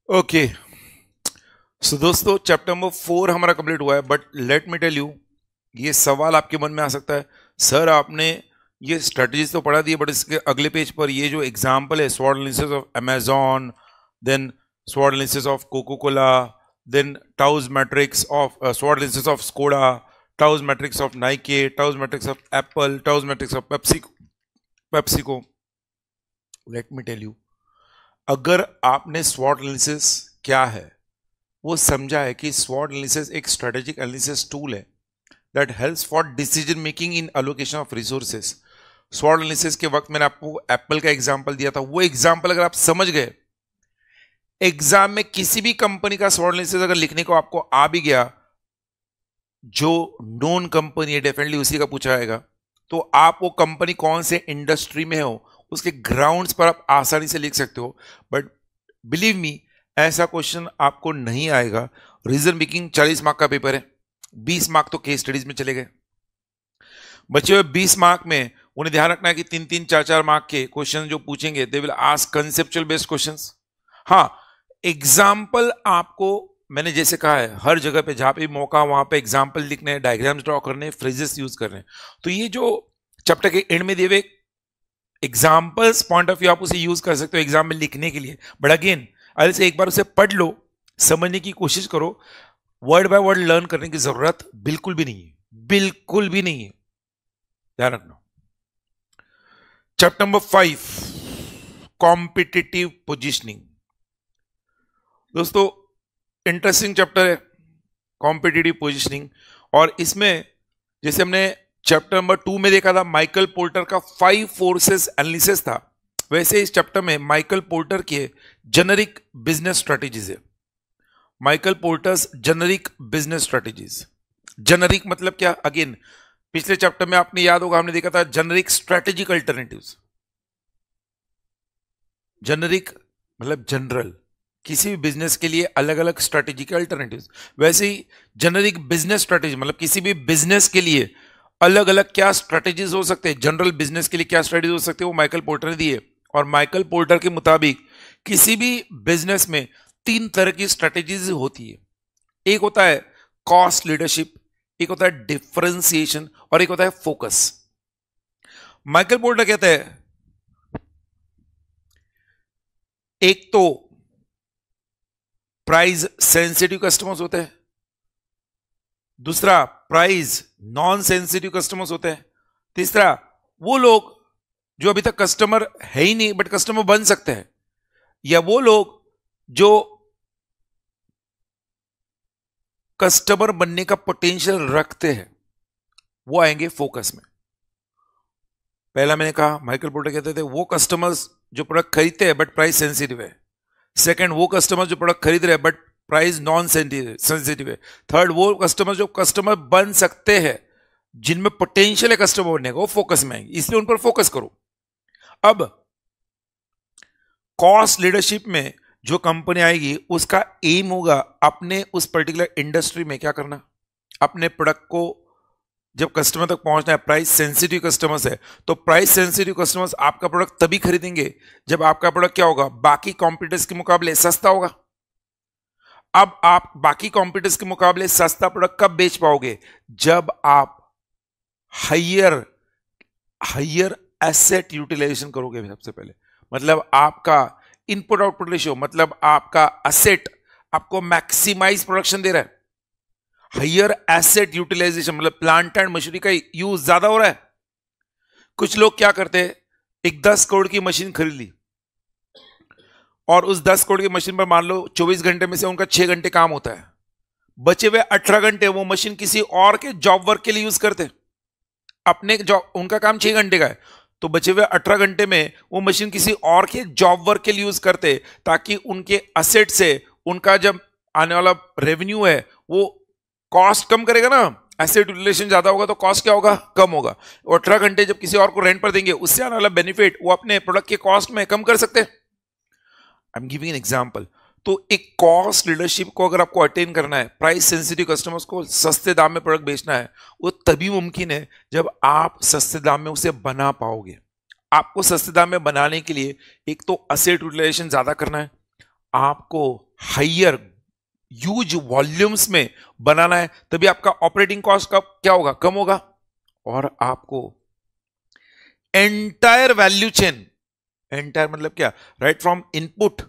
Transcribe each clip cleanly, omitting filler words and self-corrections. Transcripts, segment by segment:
Okay, सो दोस्तों chapter number 4 हमारा complete हुआ है। But let me tell you, ये सवाल आपके मन में आ सकता है, सर आपने ये स्ट्रेटजीज तो पढ़ा दी है, बट इसके अगले पेज पर ये जो एग्जांपल है, स्वॉट analysis of Amazon, then स्वॉट analysis of cocoa Cola, then टाउज matrix of स्वॉट analysis of Skoda, टाउज matrix of Nike, टाउज matrix of Apple, टाउज matrix of PepsiCo. Late me tell you, अगर आपने स्वॉट एनालिसिस क्या है वो समझा है कि स्वॉट एनालिसिस एक स्ट्रेटेजिक एनालिसिस टूल है that helps for decision making in allocation of resources. स्वॉट एनालिसिस के वक्त मैंने आपको एप्पल का एग्जांपल दिया था, वो एग्जांपल अगर आप समझ गए, एग्जाम में किसी भी कंपनी का स्वॉट एनालिसिस अगर लिखने को आपको आ भी गया, जो नोन कंपनी है डेफिनेटली उसी का पूछा जाएगा, तो आप वो कंपनी कौन से इंडस्ट्री में हो उसके ग्राउंड्स पर आप आसानी से लिख सकते हो। बट बिलीव मी, ऐसा क्वेश्चन आपको नहीं आएगा। रीजन मेकिंग 40 मार्क का पेपर है, 20 मार्क तो केस स्टडीज में चले गए। बचे हुए 20 मार्क में उन्हें ध्यान रखना है कि 3-3, 4-4 मार्क के क्वेश्चन जो पूछेंगे they will ask conceptual based questions. हाँ, एग्जाम्पल आपको मैंने जैसे कहा है, हर जगह पे जहां पे मौका वहां पे एग्जाम्पल लिखने हैं, डायग्राम्स ड्रॉ करने हैं, फ्रेजेस यूज करने हैं। तो ये जो चैप्टर के एंड में दिए हुए एग्जाम्पल्स पॉइंट ऑफ व्यू आप उसे यूज कर सकते हो एग्जाम में लिखने के लिए। बट अगेन अगर से एक बार उसे पढ़ लो, समझने की कोशिश करो, वर्ड बाय वर्ड लर्न करने की जरूरत बिल्कुल भी नहीं है, बिल्कुल भी नहीं है, ध्यान रखना। Chapter number 5, competitive positioning. दोस्तों इंटरेस्टिंग चैप्टर है कॉम्पिटिटिव पोजिशनिंग। और इसमें जैसे हमने चैप्टर नंबर 2 में देखा था, माइकल पोर्टर का 5 फोर्सेस एनालिसिस था, वैसे इस चैप्टर में माइकल पोर्टर के जेनरिक बिजनेस स्ट्रेटेजीज है। Michael porters generic business strategies. Generic मतलब क्या? अगेन पिछले चैप्टर में आपने याद होगा हमने देखा था जेनरिक स्ट्रेटेजिक अल्टरनेटिव्स। जेनरिक मतलब जनरल, किसी भी बिजनेस के लिए अलग अलग स्ट्रेटेजिक अल्टरनेटिव्स। वैसे ही जेनरिक बिजनेस स्ट्रेटेजी मतलब किसी भी बिजनेस के लिए अलग अलग क्या स्ट्रेटेजीज हो सकते हैं, जनरल बिजनेस के लिए क्या स्ट्रेटेजी हो सकते हैं, वो माइकल पोर्टर ने दिए। और माइकल पोर्टर के मुताबिक किसी भी बिजनेस में 3 तरह की स्ट्रेटेजीज होती है। एक होता है कॉस्ट लीडरशिप, एक होता है डिफरेंशिएशन, और एक होता है फोकस। माइकल पोर्टर कहता है एक तो प्राइस सेंसिटिव कस्टमर्स होते हैं, दूसरा प्राइस नॉन सेंसिटिव कस्टमर्स होते हैं, तीसरा वो लोग जो अभी तक कस्टमर है ही नहीं बट कस्टमर बन सकते हैं, या वो लोग जो कस्टमर बनने का पोटेंशियल रखते हैं, वो आएंगे फोकस में। पहला मैंने कहा माइकल पोर्टर कहते थे वो कस्टमर्स जो प्रोडक्ट खरीदते हैं बट प्राइस सेंसिटिव है। सेकंड, वो कस्टमर जो प्रोडक्ट खरीद रहे हैं बट प्राइस नॉन सेंसिटिव है। थर्ड, वो कस्टमर जो कस्टमर बन सकते हैं, जिनमें पोटेंशियल है कस्टमर बनने का, वो फोकस में आएंगे, इसलिए उन पर फोकस करो। अब कॉस्ट लीडरशिप में जो कंपनी आएगी उसका एम होगा अपने उस पर्टिकुलर इंडस्ट्री में क्या करना, अपने प्रोडक्ट को जब कस्टमर तक पहुंचना है। प्राइस सेंसिटिव कस्टमर्स है तो प्राइस सेंसिटिव कस्टमर्स आपका प्रोडक्ट तभी खरीदेंगे जब आपका प्रोडक्ट क्या होगा, बाकी कॉम्पिटिटर्स के मुकाबले सस्ता होगा। अब आप बाकी कॉम्पिटिटर्स के मुकाबले सस्ता प्रोडक्ट कब बेच पाओगे, जब आप हायर एसेट यूटिलाइजेशन करोगे। सबसे पहले मतलब आपका इनपुट आउटपुट रेशियो, मतलब आपका एसेट आपको मैक्सिमाइज प्रोडक्शन दे रहा है। हायर एसेट यूटिलाइजेशन मतलब प्लांट एंड मशीनरी का यूज ज्यादा हो रहा है। कुछ लोग क्या करते हैं, एक 10 करोड़ की मशीन खरीद ली और उस 10 करोड़ की मशीन पर मान लो 24 घंटे में से उनका 6 घंटे काम होता है, बचे हुए 18 घंटे वो मशीन किसी और के जॉब वर्क के लिए यूज करते हैं। अपने जॉब, उनका काम 6 घंटे का है तो बचे हुए 18 घंटे में वो मशीन किसी और के जॉब वर्क के लिए यूज करते, ताकि उनके असेट से उनका जब आने वाला रेवेन्यू है वो कॉस्ट कम करेगा ना। एसेट यूटिलाइजेशन ज्यादा होगा तो कॉस्ट क्या होगा, कम होगा। और 18 घंटे जब किसी और को रेंट पर देंगे उससे आने वाला बेनिफिट वो अपने प्रोडक्ट के कॉस्ट में कम कर सकते हैं। I am giving an example. तो एक कॉस्ट लीडरशिप को अगर आपको अटेन करना है, प्राइस सेंसिटिव कस्टमर्स को सस्ते दाम में प्रोडक्ट बेचना है, वो तभी मुमकिन है जब आप सस्ते दाम में उसे बना पाओगे। आपको सस्ते दाम में बनाने के लिए एक तो एसेट यूटिलाइजेशन ज्यादा करना है, आपको हाइयर ह्यूज वॉल्यूम्स में बनाना है, तभी आपका ऑपरेटिंग कॉस्ट का क्या होगा, कम होगा। और आपको एंटायर वैल्यू चेन, एंटायर मतलब क्या, right from input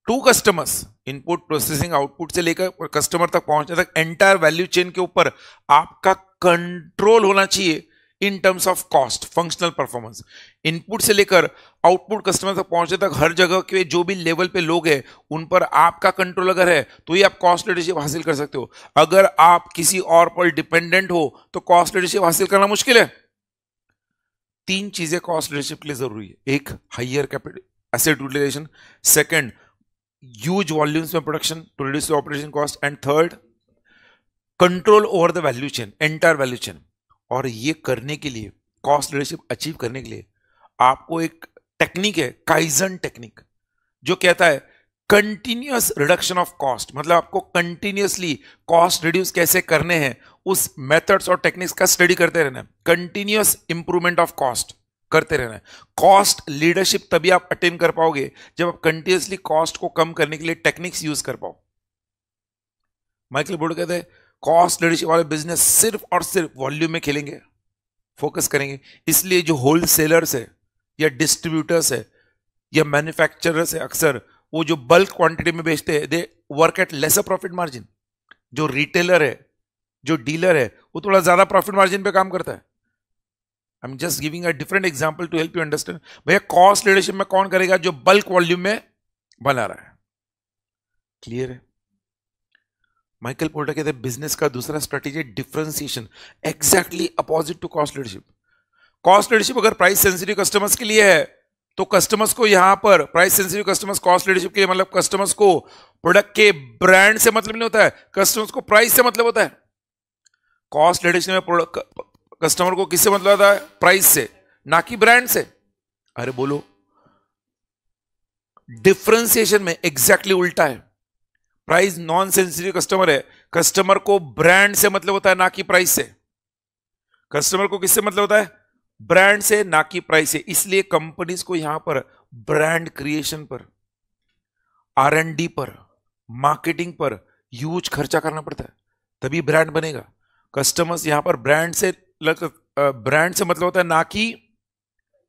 to customers, input processing output से लेकर कस्टमर तक पहुंचने तक एंटायर वैल्यू चेन के ऊपर आपका कंट्रोल होना चाहिए in terms of cost, functional performance. Input से लेकर आउटपुट कस्टमर तक पहुंचने तक हर जगह के जो भी लेवल पे लोग हैं उन पर आपका कंट्रोल अगर है तो ही आप कॉस्ट लीडरशिप हासिल कर सकते हो। अगर आप किसी और पर डिपेंडेंट हो तो कॉस्ट लीडरशिप हासिल करना मुश्किल है। तीन चीजें कॉस्ट लीडरशिप के लिए जरूरी है, एक higher capital asset utilisation, second huge volumes में production to reduce operation cost, and third control over the value chain, entire value chain. और ये करने के लिए, कॉस्ट लीडरशिप अचीव करने के लिए आपको एक टेक्निक है, काइजन टेक्निक, जो कहता है कंटिन्यूअस रिडक्शन ऑफ कॉस्ट, मतलब आपको कंटिन्यूअसली कॉस्ट रिड्यूस कैसे करने हैं उस मेथड्स और टेक्निक्स का स्टडी करते रहना है, कंटिन्यूअस इंप्रूवमेंट ऑफ कॉस्ट करते रहना है। कॉस्ट लीडरशिप तभी आप अटेन कर पाओगे जब आप कंटिन्यूअसली कॉस्ट को कम करने के लिए टेक्निक्स यूज कर पाओ। माइकल बोर्ड कहते हैं कॉस्ट लीडरशिप वाले बिजनेस सिर्फ और सिर्फ वॉल्यूम में खेलेंगे, फोकस करेंगे। इसलिए जो होलसेलर्स है या डिस्ट्रीब्यूटर्स है या मैन्युफैक्चरर्स है, अक्सर वो जो बल्क क्वांटिटी में बेचते हैं, they work at lesser profit margin. जो रिटेलर है, जो डीलर है, वो थोड़ा ज्यादा प्रॉफिट मार्जिन पे काम करता है। I am just giving a different example to help you understand. भैया कॉस्ट लीडरशिप में कौन करेगा, जो बल्क वॉल्यूम में बना रहा है। क्लियर है। माइकल पोर्टर कहते हैं बिजनेस का दूसरा strategy differentiation, exactly opposite to cost leadership. Cost leadership अगर प्राइस सेंसिटिव कस्टमर्स के लिए है तो कस्टमर्स को यहां पर, price sensitive customers cost leadership के लिए मतलब कस्टमर्स को प्रोडक्ट के ब्रांड से मतलब नहीं होता है, कस्टमर्स को प्राइस से मतलब होता है। कॉस्ट लीडरशिप में कस्टमर को किससे मतलब होता है, प्राइस से, ना कि ब्रांड से। अरे बोलो, डिफरेंशिएशन में एग्जैक्टली उल्टा है। प्राइस नॉन सेंसिटिव कस्टमर है, कस्टमर को ब्रांड से मतलब होता है ना कि प्राइस से। कस्टमर को किससे मतलब होता है, ब्रांड से, ना कि प्राइस से। इसलिए कंपनीज को यहां पर ब्रांड क्रिएशन पर, R&D पर, मार्केटिंग पर ह्यूज खर्चा करना पड़ता है, तभी ब्रांड बनेगा। कस्टमर्स यहां पर ब्रांड से मतलब होता है ना कि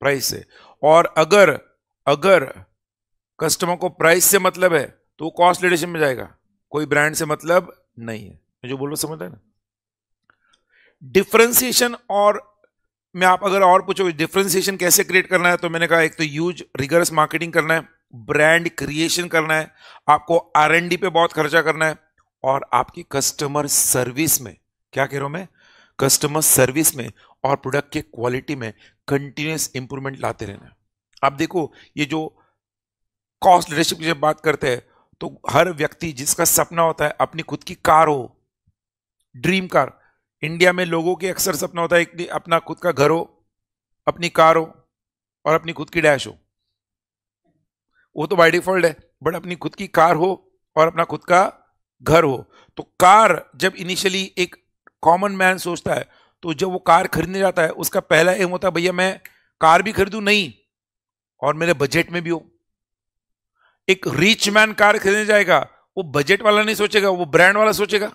प्राइस से। और अगर कस्टमर को प्राइस से मतलब है तो कॉस्ट लीडरशिप में जाएगा, कोई ब्रांड से मतलब नहीं है। मैं जो बोल रहा हूं समझ रहे हैं ना। डिफरेंशिएशन, और मैं आप अगर और पूछोगे डिफरेंशिएशन कैसे क्रिएट करना है, तो मैंने कहा एक तो ह्यूज रिगरस मार्केटिंग करना है, ब्रांड क्रिएशन करना है, आपको R&D पे बहुत खर्चा करना है, और आपकी कस्टमर सर्विस में, क्या कह रहा हूं मैं, कस्टमर सर्विस में और प्रोडक्ट के क्वालिटी में कंटिन्यूअस इंप्रूवमेंट लाते रहना है। आप देखो, ये जो कॉस्ट लीडरशिप की जब बात करते हैं तो हर व्यक्ति जिसका सपना होता है अपनी खुद की कार हो, ड्रीम कार। इंडिया में लोगों के अक्सर सपना होता है कि अपना खुद का घर हो, अपनी कार हो और अपनी खुद की डैश हो। वो तो बाय डिफॉल्ट है, बट अपनी खुद की कार हो और अपना खुद का घर हो। तो कार जब इनिशियली एक कॉमन मैन सोचता है, तो जब वो कार खरीदने जाता है उसका पहला एम होता है भैया मैं कार भी खरीदूं नहीं और मेरे बजट में भी हो। एक रिच मैन कार खरीदने जाएगा, वो बजट वाला नहीं सोचेगा, वो ब्रांड वाला सोचेगा।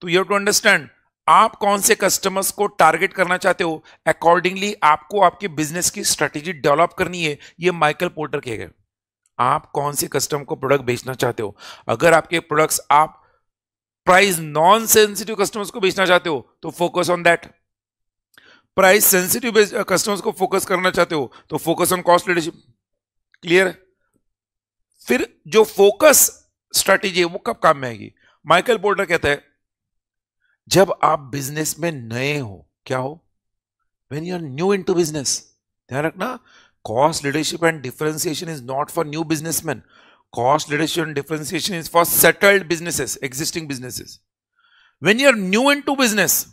तो यू हैव टू अंडरस्टैंड आप कौन से कस्टमर्स को टारगेट करना चाहते हो, अकॉर्डिंगली आपको आपके बिजनेस की स्ट्रेटेजी डेवलप करनी है। ये माइकल पोर्टर कहेगा, आप कौन से कस्टमर को प्रोडक्ट बेचना चाहते हो। अगर आपके प्रोडक्ट्स आप प्राइस नॉन सेंसिटिव कस्टमर्स को बेचना चाहते हो तो focus on that. Price sensitive customers को फोकस करना चाहते हो तो focus on cost leadership. Clear है। फिर जो फोकस स्ट्रेटेजी है वो कब काम में आएगी, माइकल पोर्टर कहता है जब आप बिजनेस में नए हो। क्या हो, when you are new into business. ध्यान रखना, cost leadership and differentiation is not for new businessman, cost leadership and differentiation is for settled businesses, existing businesses. When you are new into business,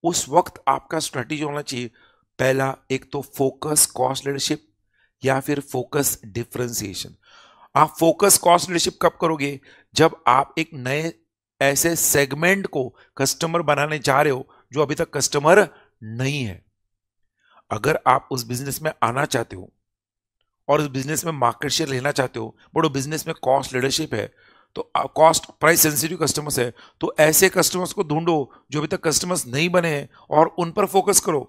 उस वक्त आपका strategy होना चाहिए पहला, एक तो फोकस कॉस्ट लीडरशिप या फिर फोकस डिफरेंशिएशन। आप फोकस कॉस्ट लीडरशिप कब करोगे, जब आप एक नए ऐसे सेगमेंट को कस्टमर बनाने जा रहे हो जो अभी तक कस्टमर नहीं है। अगर आप उस बिजनेस में आना चाहते हो और उस बिजनेस में मार्केट शेयर लेना चाहते हो, बट वो बिजनेस में कॉस्ट लीडरशिप है, तो कॉस्ट प्राइस सेंसिटिव कस्टमर्स है, तो ऐसे कस्टमर्स को ढूंढो जो अभी तक कस्टमर्स नहीं बने हैं और उन पर फोकस करो।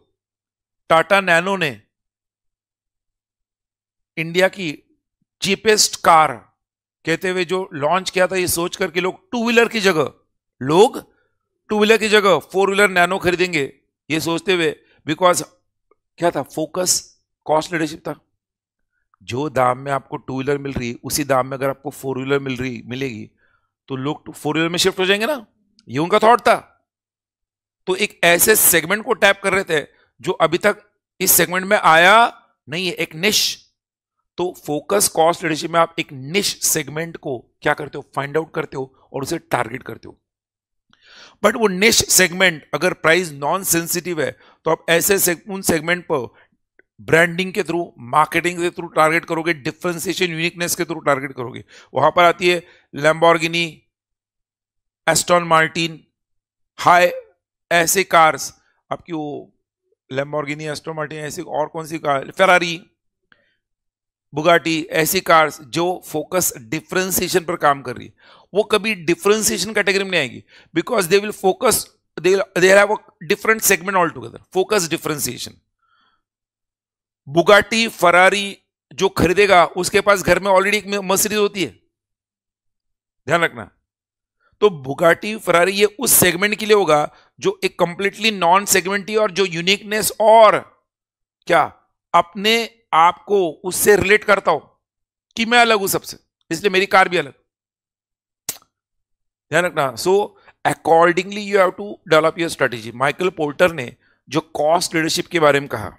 टाटा नैनो ने इंडिया की चीपेस्ट कार कहते हुए जो लॉन्च किया था, ये सोच करके लोग टू व्हीलर की जगह फोर व्हीलर नैनो खरीदेंगे, ये सोचते हुए, बिकॉज क्या था, फोकस कॉस्ट लीडरशिप था। जो दाम में आपको टू व्हीलर मिल रही उसी दाम में अगर आपको फोर व्हीलर मिलेगी तो लोग फोर व्हीलर में शिफ्ट हो जाएंगे ना, ये उनका थॉट था। तो एक ऐसे सेगमेंट को टैप कर रहे थे जो अभी तक इस सेगमेंट में आया नहीं है, एक निश। तो फोकस कॉस्ट लीडरशिप में आप एक निश सेगमेंट को क्या करते हो, फाइंड आउट करते हो और उसे टारगेट करते हो। बट वो निश सेगमेंट अगर प्राइस नॉन सेंसिटिव है तो आप ऐसे उन सेगमेंट पर ब्रांडिंग के थ्रू, मार्केटिंग के थ्रू टारगेट करोगे, डिफरेंशिएशन यूनिकनेस के थ्रू टारगेट करोगे। वहां पर आती है लैम्बोर्गिनी, एस्टन मार्टिन, हाई, ऐसे कार्स आपकी, वो लैम्बोर्गिनी, एस्टन मार्टिन, ऐसी और कौन सी कार, फेरारी, बुगाटी, ऐसी कार्स जो फोकस डिफरेंशिएशन पर काम कर रही है, वो कभी डिफरेंशिएशन कैटेगरी में नहीं आएगी, because they will focus, they have a different segment all together, focus differentiation. Bugatti, Ferrari जो खरीदेगा उसके पास घर में ऑलरेडी एक मर्सिडीज होती है, ध्यान रखना। तो बुगाटी, फरारी ये उस सेगमेंट के लिए होगा जो एक कंप्लीटली नॉन सेगमेंटी और जो यूनिकनेस और क्या अपने आप को उससे रिलेट करता हो कि मैं अलग हूं सबसे, इसलिए मेरी कार भी अलग, ध्यान रखना। So accordingly you have to develop your strategy. Michael Porter ने जो कॉस्ट लीडरशिप के बारे में कहा,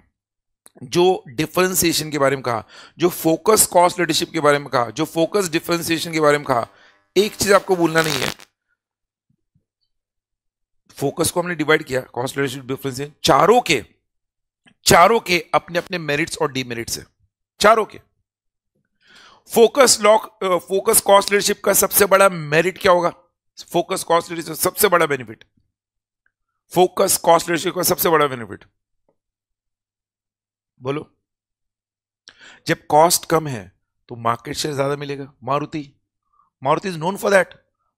जो डिफरेंशिएशन के बारे में कहा, जो फोकस कॉस्ट लीडरशिप के बारे में कहा, जो फोकस डिफरेंशिएशन के बारे में कहा, एक चीज आपको भूलना नहीं है, फोकस को हमने डिवाइड किया, कॉस्ट लीडरशिप, डिफरेंशिएशन, चारों के अपने अपने मेरिट्स और डीमेरिट्स है, चारों के। फोकस कॉस्ट लीडरशिप का सबसे बड़ा मेरिट क्या होगा, फोकस कॉस्ट लीडरशिप सबसे बड़ा बेनिफिट, फोकस कॉस्ट लीडरशिप का सबसे बड़ा बेनिफिट बोलो, जब कॉस्ट कम है तो मार्केट शेयर ज्यादा मिलेगा। Maruti is known for that.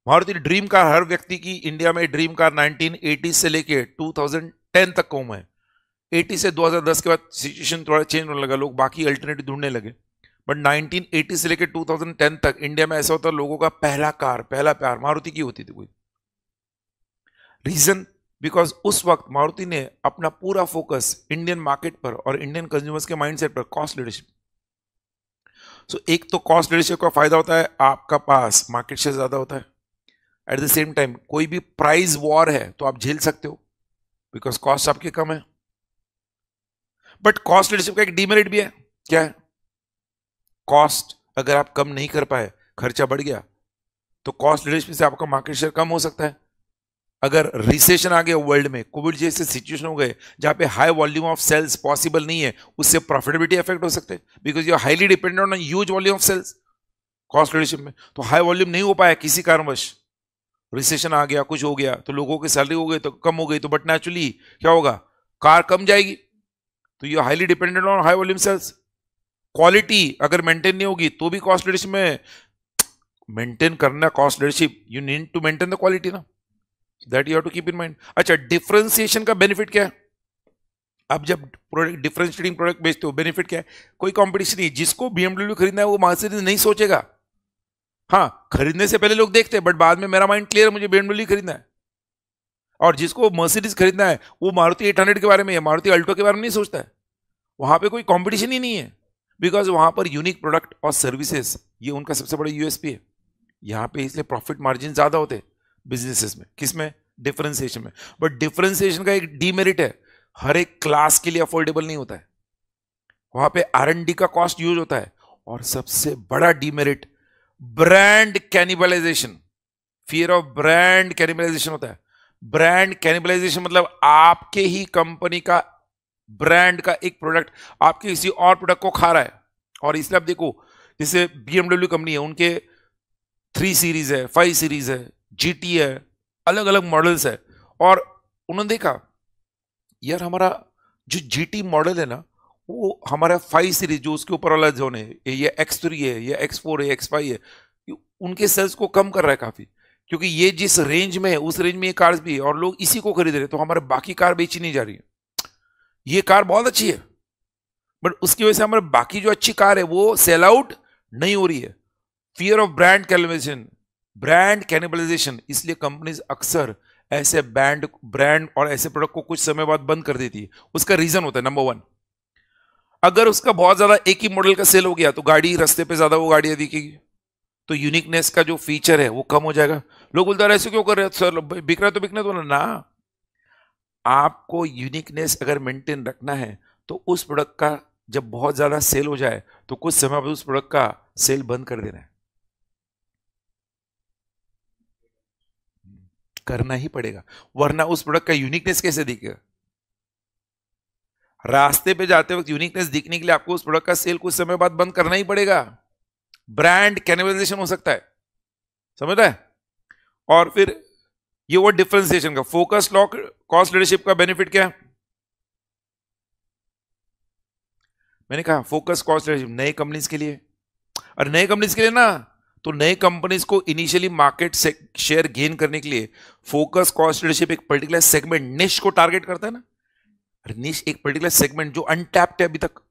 Maruti dream car, हर व्यक्ति की इंडिया में ड्रीम कार 1980 से लेके 2010 तक कौन है, 80 से 2010 के बाद सिचुएशन थोड़ा चेंज होने लगा, लोग बाकी अल्टरनेटिव ढूंढने लगे। बट 1980 से लेके 2010 तक इंडिया में ऐसा होता लोगों का पहला प्यार मारुति की होती थी कोई। रीजन, बिकॉज उस वक्त मारुति ने अपना पूरा फोकस इंडियन मार्केट पर और इंडियन कंज्यूमर्स के माइंडसेट पर, कॉस्ट लीडरशिप। सो एक तो कॉस्ट लीडरशिप का फायदा होता है, आपका पास मार्केट शेयर ज्यादा होता है। एट द सेम टाइम कोई भी प्राइस वॉर है तो आप झेल सकते हो, बिकॉज कॉस्ट आपके कम है। बट कॉस्ट लीडरशिप का एक डीमेरिट भी है, क्या है, कॉस्ट अगर आप कम नहीं कर पाए, खर्चा बढ़ गया, तो कॉस्ट लीडरशिप से आपका मार्केट शेयर कम हो सकता है। अगर रिसेशन आ गया वर्ल्ड में, कोविड जैसे सिचुएशन हो गए जहां पे high volume of sales possible नहीं है, उससे प्रॉफिटेबिलिटी इफेक्ट हो सकते हैं, because you are highly dependent on huge volume of sales cost leadership में। तो हाई वॉल्यूम नहीं हो पाया किसी कारणवश, रिसेशन आ गया, कुछ हो गया, तो लोगों की सैलरी हो गई तो कम हो गई, तो बट नेचुरली क्या होगा, कार कम जाएगी, तो you are highly dependent on high volume sales. Quality अगर मेंटेन नहीं होगी तो भी कॉस्ट लीडरशिप में मेंटेन करना, cost leadership you need to maintain the quality ना, that you have to keep in mind. अच्छा, डिफरेंशिएशन का बेनिफिट क्या है, अब जब प्रोडक्ट डिफरेंशिएटिंग प्रोडक्ट बेचते हो, बेनिफिट क्या है, कोई कंपटीशन नहीं, जिसको BMW खरीदना है वो मर्सिडीज नहीं सोचेगा। हाँ, खरीदने से पहले लोग देखते हैं, बट बाद में मेरा माइंड क्लियर है, मुझे BMW खरीदना है। और जिसको मर्सिडीज खरीदना है वो मारुति 800 के बारे में या मारुति अल्टो के बारे में नहीं सोचता है। वहां पे कोई कंपटीशन ही नहीं है, बिकॉज वहां पर यूनिक प्रोडक्ट और सर्विसेज, ये उनका सबसे बड़ा यूएसपी है। यहाँ पे इसलिए प्रॉफिट मार्जिन ज्यादा होते हैं बिजनेसेस में, किसमें, डिफरेंशिएशन में। बट डिफरेंशिएशन का एक डीमेरिट है, हर एक क्लास के लिए अफोर्डेबल नहीं होता है, वहां पे R&D का कॉस्ट यूज होता है। और सबसे बड़ा demerit, brand cannibalisation, fear of brand cannibalisation होता है। ब्रांड कैनिबलाइजेशन मतलब आपके ही कंपनी का ब्रांड का एक प्रोडक्ट आपके किसी और प्रोडक्ट को खा रहा है। और इसलिए आप देखो, जैसे BMW कंपनी है, उनके 3 सीरीज है, 5 सीरीज है, GT है, अलग अलग मॉडल्स है, और उन्होंने देखा यार हमारा जो GT मॉडल है ना, वो हमारा 5 सीरीज जो उसके ऊपर वाला जोन है, ये X3 है, ये X4 है, X5 है, उनके सेल्स को कम कर रहा है काफी, क्योंकि ये जिस रेंज में है उस रेंज में ये कार्स भी है और लोग इसी को खरीद रहे हैं, तो हमारे बाकी कार बेची नहीं जा रही है। ये कार बहुत अच्छी है बट उसकी वजह से हमारे बाकी जो अच्छी कार है वो सेल आउट नहीं हो रही है। फियर ऑफ ब्रांड कैनिबलाइजेशन, इसलिए कंपनीज अक्सर ऐसे ब्रांड और ऐसे प्रोडक्ट को कुछ समय बाद बंद कर देती है। उसका रीजन होता है, नंबर 1, अगर उसका बहुत ज्यादा एक ही मॉडल का सेल हो गया तो गाड़ी रास्ते पे ज्यादा वो गाड़ियां दिखेगी, तो यूनिकनेस का जो फीचर है वो कम हो जाएगा। लोग बोलते हैं ऐसे क्यों कर रहे हो सर, बिक रहा है तो बिकने दो ना। आपको यूनिकनेस अगर मेंटेन रखना है तो उस प्रोडक्ट का जब बहुत ज्यादा सेल हो जाए तो कुछ समय बाद उस प्रोडक्ट का सेल बंद कर देना है, करना ही पड़ेगा, वरना उस प्रोडक्ट का यूनिकनेस कैसे दिखेगा। रास्ते पे जाते वक्त यूनिकनेस दिखने के लिए आपको उस प्रोडक्ट का सेल कुछ समय बाद बंद करना ही पड़ेगा। ब्रांड कैनिबलाइजेशन हो सकता है, समझ रहा है। और फिर ये वो डिफरेंशिएशन का फोकस लॉक कॉस्ट लीडरशिप का बेनिफिट क्या है, मैंने कहा फोकस कॉस्ट लीडरशिप नई कंपनीज के लिए, और नई कंपनीज के लिए ना, तो नई कंपनीज को इनिशियली मार्केट शेयर गेन करने के लिए फोकस कॉस्ट लीडरशिप एक पर्टिकुलर सेगमेंट निश को टारगेट करता है ना। निश एक पर्टिकुलर सेगमेंट जो अनटैप्ड है अभी तक,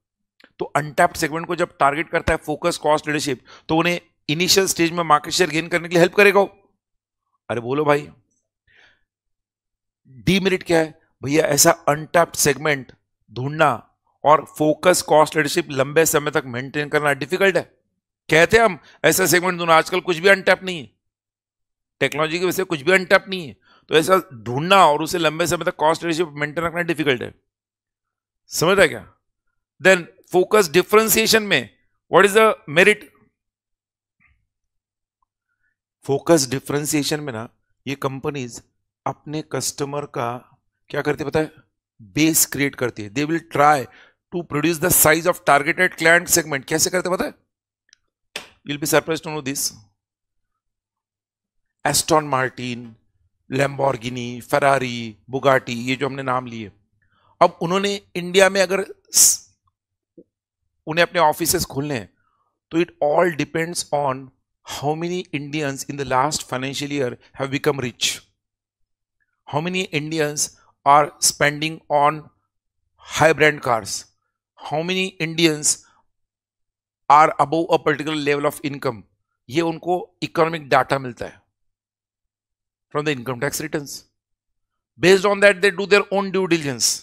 तो अनटैप्ड सेगमेंट को जब टारगेट करता है फोकस कॉस्ट लीडरशिप, तो उन्हें इनिशियल स्टेज में मार्केट शेयर गेन करने के लिए हेल्प करेगा। अरे बोलो भाई, डीमेरिट क्या है भैया, ऐसा अनटैप्ड सेगमेंट ढूंढना और फोकस कॉस्ट लीडरशिप लंबे समय तक मेंटेन करना डिफिकल्ट है। कहते हैं हम ऐसा सेगमेंट ढूंढना, आजकल कुछ भी अनटैप नहीं है, टेक्नोलॉजी की वजह से कुछ भी अनटैप नहीं है, तो ऐसा ढूंढना और उसे लंबे समय तक कॉस्ट लीडरशिप मेंटेन रखना डिफिकल्ट है, समझ रहा है क्या। देन फोकस डिफरेंशिएशन में what is the merit, focus differentiation में ना ये कंपनीज अपने कस्टमर का क्या करती है पता है, बेस क्रिएट करती है। They will try to produce the size of targeted client segment. कैसे करते पता है, you will be surprised to know this. Aston Martin, Lamborghini, Ferrari, Bugatti, ये जो हमने नाम लिए, अब उन्होंने इंडिया में अगर उन्हें अपने ऑफिसेस खोलने हैं तो it all depends on how many Indians in the last financial year have become rich, how many Indians are spending on high brand cars, how many Indians are above a particular level of income, ये उनको economic data मिलता है from the income tax returns. Based on that they do their own due diligence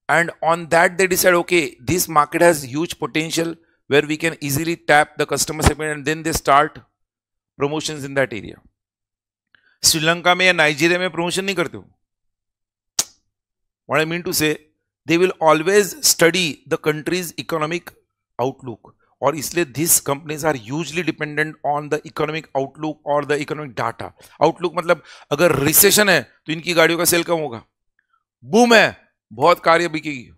and on that they decide okay this market has huge potential where we can easily tap the customer segment and then they start promotions in that area. Sri Lanka में या Nigeria में promotion नहीं करते हो। What I mean to say, they will always study the country's economic outlook, और इसलिए these companies are hugely dependent on the economic outlook or the economic data. Outlook मतलब अगर रिसेशन है तो इनकी गाड़ियों का सेल कम होगा, बूम है बहुत कार बिकेगी,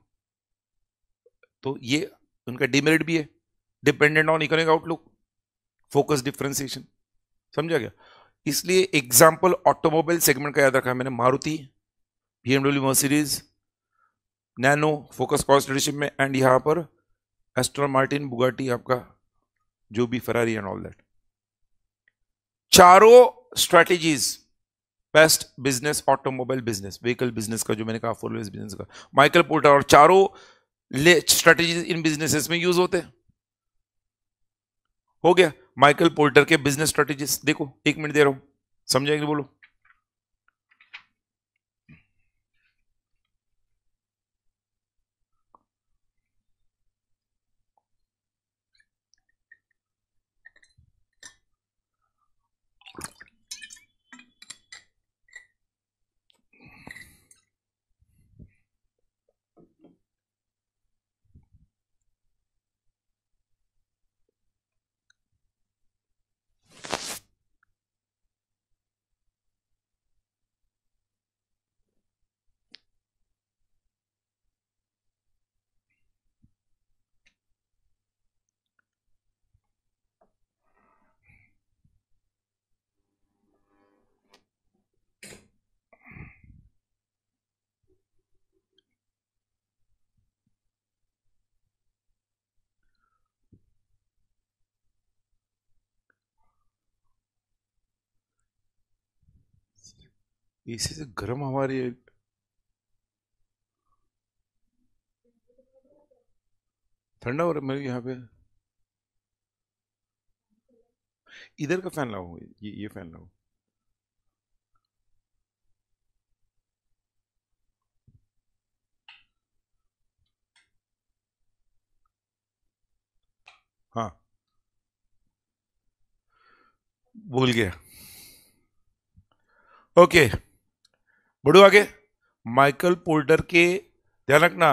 तो ये उनका डिमेरिट भी है, dependent on economic outlook, focus differentiation, समझा गया। इसलिए एग्जाम्पल ऑटोमोबाइल सेगमेंट का याद रखा मैंने, Maruti, BMW, Mercedes, nano focus cost leadership में, एंड यहां पर एस्टन मार्टिन, बुगाटी, आपका जो भी फरारी एंड ऑल दैट। चारों strategies best business, automobile business, vehicle business का जो मैंने कहा, 4 व्हीलर बिजनेस का, माइकल पोर्टर, और चारों स्ट्रेटेजीज इन बिजनेसेस में यूज होते हैं। हो गया माइकल पोर्टर के बिजनेस स्ट्रेटेजीज, देखो 1 मिनट दे रहा हूं, समझाएंगे, बोलो। एसी से गर्म हवा रही है। ठंडा हो रहा है मेरे यहाँ पे। इधर का फैन लगाओ, ये फैन लगाओ। हाँ, भूल गया। ओके, बढ़ो आगे। माइकल पोर्टर के, ध्यान रखना,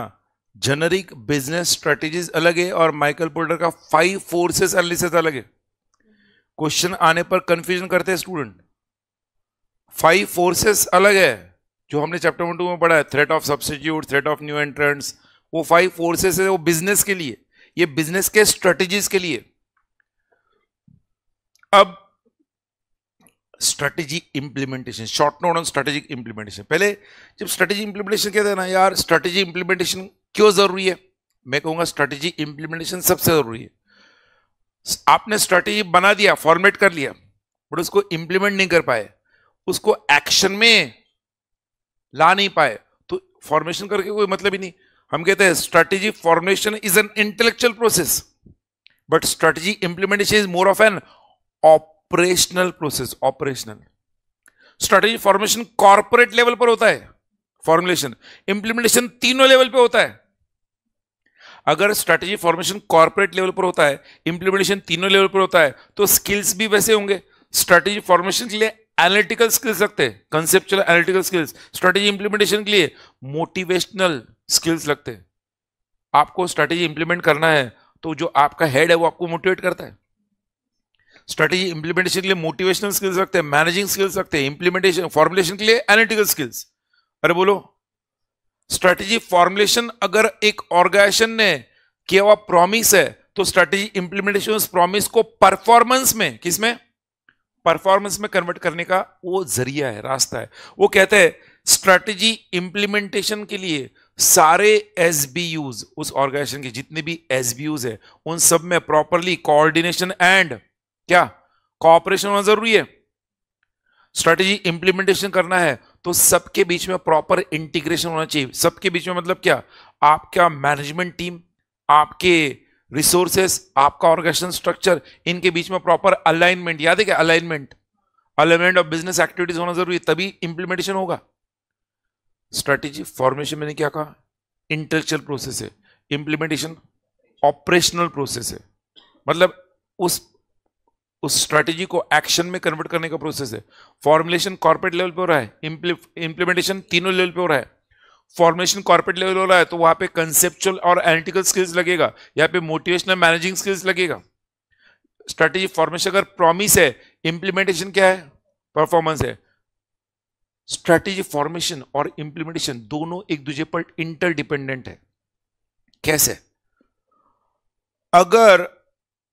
जेनरिक बिजनेस स्ट्रेटेजीज अलग है और माइकल पोर्टर का 5 फोर्सेस एनालिसिस अलग है। क्वेश्चन आने पर कंफ्यूजन करते हैं स्टूडेंट। 5 फोर्सेस अलग है, जो हमने चैप्टर 1-2 में पढ़ा है, threat of substitute, threat of new entrants. वो 5 फोर्सेस है, वो बिजनेस के लिए, ये बिजनेस के स्ट्रेटेजीज के लिए। अब strategy implementation, short note on strategic implementation. पहले जब स्ट्रेटेजी इंप्लीमेंटेशन कहते हैं ना यार, स्ट्रेटेजी इंप्लीमेंटेशन क्यों जरूरी है, मैं कहूंगा स्ट्रेटेजी इंप्लीमेंटेशन सबसे जरूरी है। आपने स्ट्रेटेजी बना दिया, फॉर्मेट कर लिया, बट उसको इंप्लीमेंट नहीं कर पाए, उसको एक्शन में ला नहीं पाए, तो फॉर्मेशन करके कोई मतलब ही नहीं। हम कहते हैं strategy formation is an intellectual process, but strategy implementation is more of N operational process. Operational strategy formation corporate level पर होता है, फॉर्मुलेशन, इंप्लीमेंटेशन तीनों लेवल पे होता है। अगर स्ट्रेटेजी फॉर्मेशन कॉर्पोरेट लेवल पर होता है, इंप्लीमेंटेशन तीनों लेवल पर होता है, तो स्किल्स भी वैसे होंगे। स्ट्रेटेजी फॉर्मेशन के लिए एनालिटिकल स्किल्स लगते हैं, conceptual analytical skills. Strategy implementation के लिए मोटिवेशनल स्किल्स लगते हैं। आपको स्ट्रेटेजी इंप्लीमेंट करना है तो जो आपका हेड है वो आपको मोटिवेट करता है। स्ट्रेटेजी इंप्लीमेंटेशन के लिए मोटिवेशनल स्किल्स रखते हैं, मैनेजिंग स्किल्स रखते हैं, इंप्लीमेंटेशन फॉर्मुलेशन के लिए एनालिटिकल स्किल्स। अरे बोलो, स्ट्रेटेजी फॉर्मुलेशन अगर एक ऑर्गेनाइजेशन ने किया हुआ प्रॉमिस है, तो स्ट्रेटेजी इंप्लीमेंटेशन उस प्रॉमिस को परफॉर्मेंस में, किसमें, परफॉर्मेंस में कन्वर्ट करने का वो जरिया है, रास्ता है। वो कहते हैं स्ट्रेटेजी इंप्लीमेंटेशन के लिए सारे एसबीयूज, उस ऑर्गेनाइजेशन के जितने भी एसबीयूज है, उन सब में प्रॉपरली कोऑर्डिनेशन एंड क्या कोऑपरेशन होना जरूरी है। स्ट्रेटेजी इंप्लीमेंटेशन करना है तो सबके बीच में प्रॉपर इंटीग्रेशन होना चाहिए। सबके बीच में मतलब क्या, आपका मैनेजमेंट टीम, आपके रिसोर्सेस, आपका ऑर्गेनाइजेशन स्ट्रक्चर, इनके बीच में प्रॉपर अलाइनमेंट, याद है क्या, alignment, alignment of business activities होना जरूरी है, तभी इंप्लीमेंटेशन होगा। स्ट्रेटेजी फॉर्मेशन मैंने क्या कहा, इंटेलेक्चुअल प्रोसेस है, इंप्लीमेंटेशन ऑपरेशनल प्रोसेस है, मतलब उस स्ट्रेटेजी को एक्शन में कन्वर्ट करने का प्रोसेस है। फॉर्मुलेशन कॉर्पोरेट लेवल पे हो रहा है, इंप्लीमेंटेशन तीनों लेवल पे हो रहा है। फॉर्मुलेशन कॉर्पोरेट लेवल हो रहा है तो वहां पे कंसेप्चुअल और एनालिटिकल स्किल्स लगेगा, यहाँ पे मोटिवेशनल मैनेजिंग स्किल्स लगेगा। स्ट्रेटेजी फॉर्मेशन अगर प्रॉमिस है, इंप्लीमेंटेशन क्या है, परफॉर्मेंस है। स्ट्रेटेजी फॉर्मेशन और इंप्लीमेंटेशन दोनों एक दूसरे पर इंटरडिपेंडेंट है। कैसे, अगर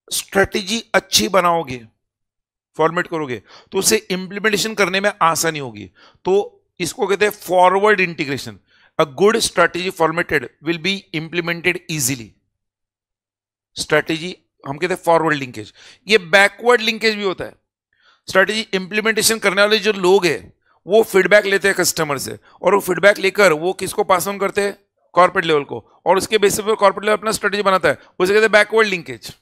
स्ट्रेटेजी अच्छी बनाओगे, फॉर्मेट करोगे, तो उसे इंप्लीमेंटेशन करने में आसानी होगी। तो इसको कहते हैं forward integration. A good strategy formatted will be implemented easily. Strategy हम कहते हैं फॉरवर्ड लिंकेज, ये बैकवर्ड लिंकेज भी होता है। स्ट्रेटेजी इंप्लीमेंटेशन करने वाले जो लोग हैं वो फीडबैक लेते हैं कस्टमर से, और वो फीडबैक लेकर वो किसको पास ऑन करते हैं, कॉर्पोरेट लेवल को, और उसके बेसिस पर कॉर्पोरेट लेवल अपना स्ट्रेटेजी बनाता है, उसे कहते हैं बैकवर्ड लिंकेज।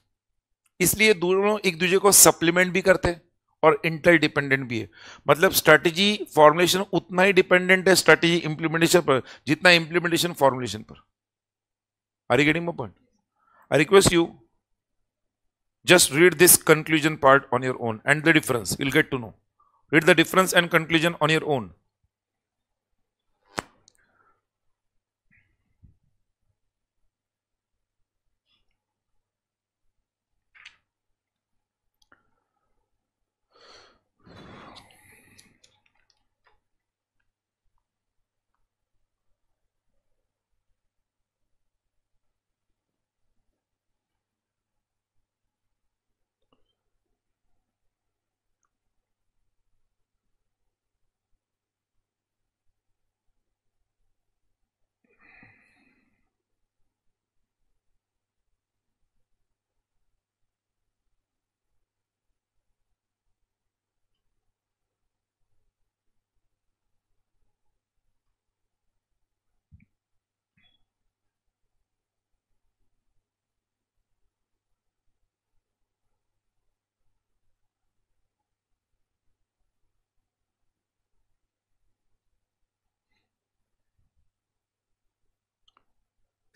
इसलिए दोनों एक दूसरे को सप्लीमेंट भी करते हैं और इंटर डिपेंडेंट भी है। मतलब स्ट्रेटेजी फॉर्मुलेशन उतना ही डिपेंडेंट है स्ट्रेटेजी इंप्लीमेंटेशन पर जितना इंप्लीमेंटेशन फॉर्मुलेशन पर। Are you getting my point? I request you, just read this conclusion part on your own and the difference you'll get to know. Read the difference and conclusion on your own.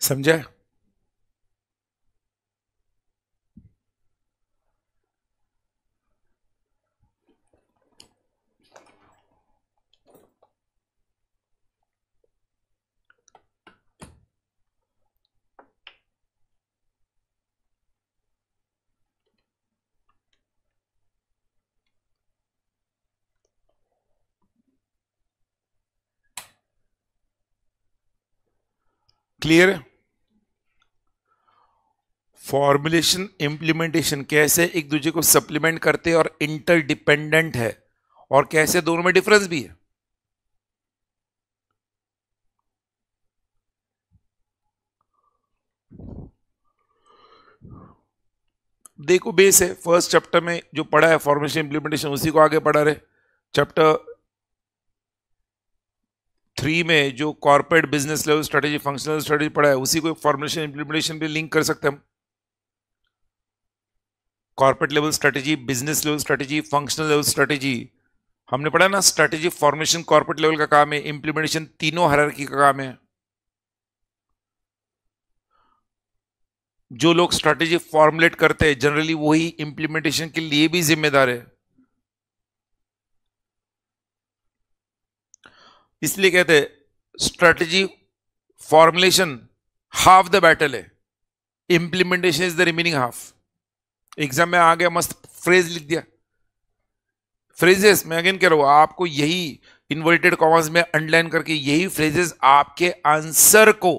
समझा? Clear है? Formulation implementation कैसे एक दूसरे को supplement करते हैं और interdependent है, और कैसे दोनों में डिफरेंस भी है। देखो बेस है, फर्स्ट चैप्टर में जो पढ़ा है फॉर्मुलेशन इंप्लीमेंटेशन उसी को आगे पढ़ा रहे। चैप्टर 3 में जो corporate business level strategy functional strategy पढ़ा है उसी को फॉर्मुलेशन इंप्लीमेंटेशन पे लिंक कर सकते हैं हम। Corporate level strategy, business level strategy, functional level strategy हमने पढ़ा ना। स्ट्रेटेजी फॉर्मेशन कॉर्पोरेट लेवल का काम है, इंप्लीमेंटेशन तीनों हायरार्की का काम है। जो लोग स्ट्रेटेजी फॉर्मुलेट करते हैं जनरली वही इंप्लीमेंटेशन के लिए भी जिम्मेदार है। इसलिए कहते हैं strategy formulation half the battle है, implementation is the remaining half. Exam में आ गया, मस्त फ्रेज लिख दिया। फ्रेजेस मैं अगेन कह रहा हूं, आपको यही इन्वर्टेड कॉमर्स में अंडरलाइन करके यही फ्रेजेस आपके आंसर को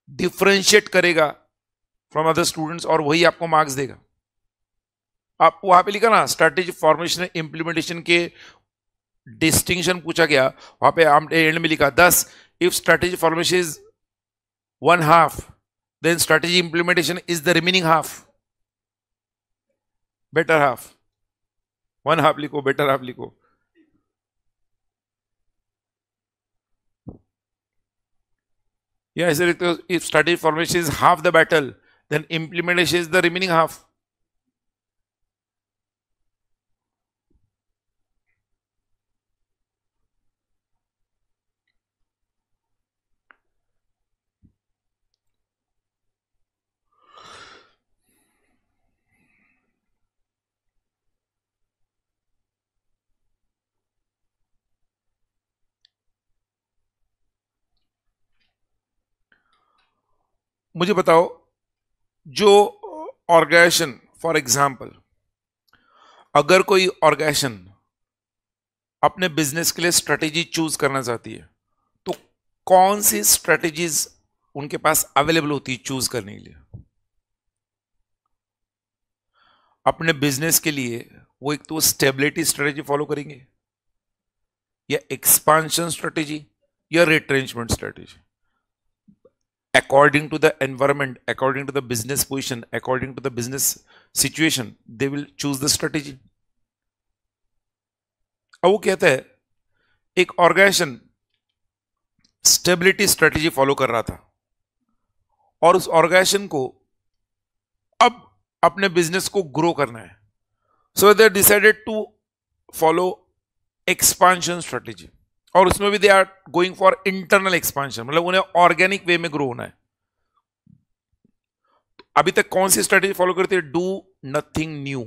डिफरेंशिएट करेगा फ्रॉम अदर स्टूडेंट्स, और वही आपको मार्क्स देगा। आप वहां पे लिखा ना स्ट्रेटेजी फॉर्मेशन इंप्लीमेंटेशन के डिस्टिंक्शन पूछा गया, वहां पे हमने एंड में लिखा 10 if strategy formation is 1/2 then strategy implementation is the remaining half, better half. 1/2 लिखो, बेटर हाफ लिखो। या ऐसे लिखते हो if strategy formation is half the battle then implementation is the remaining half. मुझे बताओ, जो ऑर्गेनाइजेशन फॉर एग्जाम्पल, अगर कोई ऑर्गेनाइजेशन अपने बिजनेस के लिए स्ट्रेटेजी चूज करना चाहती है तो कौन सी स्ट्रेटेजीज उनके पास अवेलेबल होती है चूज करने के लिए? अपने बिजनेस के लिए वो एक तो स्टेबिलिटी स्ट्रेटेजी फॉलो करेंगे, या एक्सपांशन स्ट्रेटेजी, या retrenchment strategy. According to the environment, according to the business position, according to the business situation, they will choose the strategy. अब वो कहता है एक ऑर्गेनाइजेशन स्टेबिलिटी स्ट्रेटेजी फॉलो कर रहा था और उस ऑर्गेनाइजेशन को अब अपने बिजनेस को ग्रो करना है, so they decided to follow expansion strategy, और उसमें भी they are going for internal expansion, मतलब उन्हें ऑर्गेनिक वे में ग्रो होना है। अभी तक कौन सी स्ट्रेटेजी फॉलो करते हैं? डू नथिंग न्यू,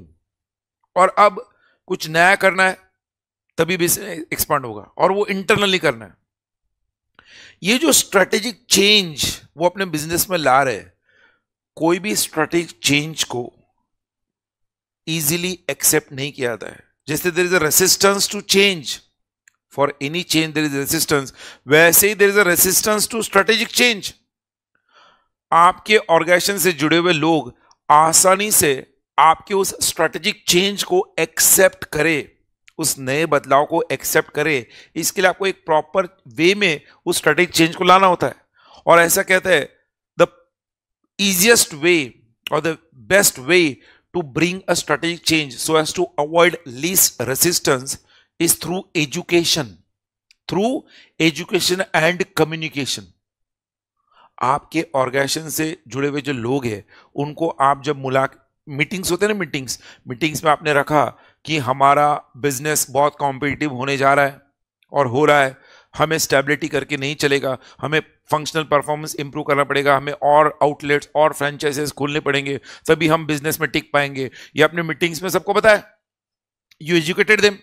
और अब कुछ नया करना है तभी बिजनेस एक्सपांड होगा, और वो इंटरनली करना है। ये जो स्ट्रेटेजिक चेंज वो अपने बिजनेस में ला रहे हैं, कोई भी स्ट्रेटेजिक चेंज को इजीली एक्सेप्ट नहीं किया जाता है। जैसे there is a resistance to change, for any change there is resistance, वैसे ही there is a resistance to strategic change. आपके ऑर्गेनाइजेशन से जुड़े हुए लोग आसानी से आपके उस स्ट्रेटेजिक चेंज को एक्सेप्ट करे, उस नए बदलाव को एक्सेप्ट करे, इसके लिए आपको एक प्रॉपर वे में उस स्ट्रेटेजिक चेंज को लाना होता है। और ऐसा कहते हैं द इजिएस्ट वे और the best way to bring a strategic change so as to avoid least resistance is through education and communication. आपके ऑर्गेनाइजेशन से जुड़े हुए जो लोग हैं उनको आप जब मीटिंग्स होते हैं ना, मीटिंग्स में आपने रखा कि हमारा बिजनेस बहुत कॉम्पिटिटिव होने जा रहा है और हो रहा है, हमें स्टेबिलिटी करके नहीं चलेगा, हमें फंक्शनल परफॉर्मेंस इंप्रूव करना पड़ेगा, हमें और आउटलेट्स और फ्रेंचाइजेस खोलने पड़ेंगे, तभी हम बिजनेस में टिक पाएंगे। ये अपने मीटिंग्स में सबको पता है। You educated them,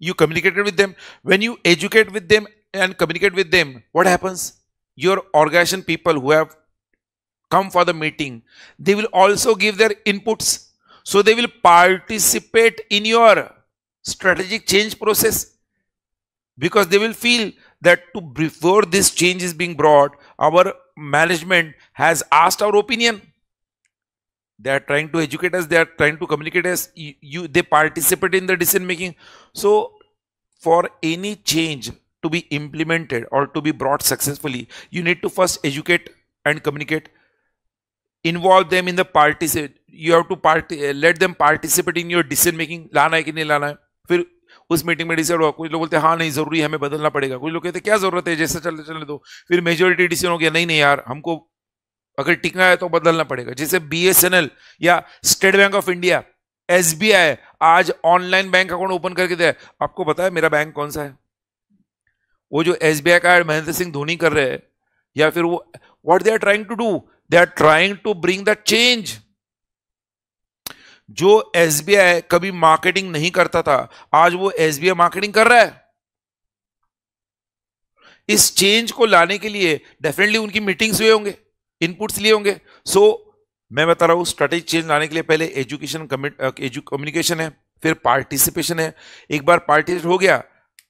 you communicated with them. When you educate with them and communicate with them, what happens? Your organization people who have come for the meeting, they will also give their inputs, so they will participate in your strategic change process, because they will feel that before this change is being brought, our management has asked our opinion. They are trying to educate us, they are trying to communicate us, they participate in the decision making. So for any change to be implemented or to be brought successfully, you need to first educate and communicate, involve them in the participate, you have to let them participate in your decision making. लाना है कि नहीं लाना है, फिर उस meeting में decide हुआ, कुछ लोग बोलते हैं हाँ नहीं जरूरी है, हमें बदलना पड़ेगा, कुछ लोग कहते हैं क्या जरूरत है, जैसे चलने चलने दो, फिर मेजोरिटी डिसीजन हो गया नहीं नहीं यार हमको अगर टिकना है तो बदलना पड़ेगा। जैसे BSNL या state bank of India, SBI आज ऑनलाइन बैंक अकाउंट ओपन करके दिया है। आपको पता है मेरा बैंक कौन सा है? वो जो SBI का महेंद्र सिंह धोनी कर रहे हैं, या फिर वो what they are trying to do, they are trying to bring the change. जो SBI कभी मार्केटिंग नहीं करता था, आज वो SBI मार्केटिंग कर रहा है। इस चेंज को लाने के लिए डेफिनेटली उनकी मीटिंग्स हुए होंगे, इनपुट्स लिए होंगे। सो मैं बता रहा हूं स्ट्रेटेजिक चेंज लाने के लिए पहले एजुकेशन, कम्युनिकेशन है, फिर पार्टिसिपेशन है। एक बार पार्टिसिपेट हो गया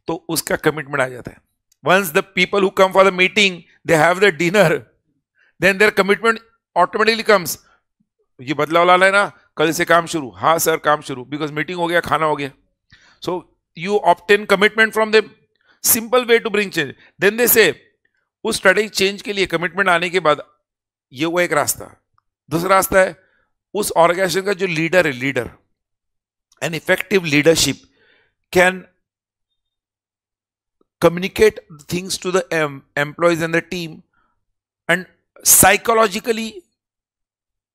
तो उसका कमिटमेंट आ जाता है। Once the people who come for the meeting they have the dinner, then their commitment automatically comes. ये बदलाव लाना है ना, कल से काम शुरू, हाँ सर काम शुरू, बिकॉज मीटिंग हो गया, खाना हो गया। So you obtain commitment from them, simple way to bring change. Then they say उस स्ट्रेटेजिक चेंज के लिए कमिटमेंट आने के बाद ये हुआ एक रास्ता। दूसरा रास्ता है उस ऑर्गेनाइजेशन का जो लीडर है, leader an effective leadership can communicate things to the employees and the team and psychologically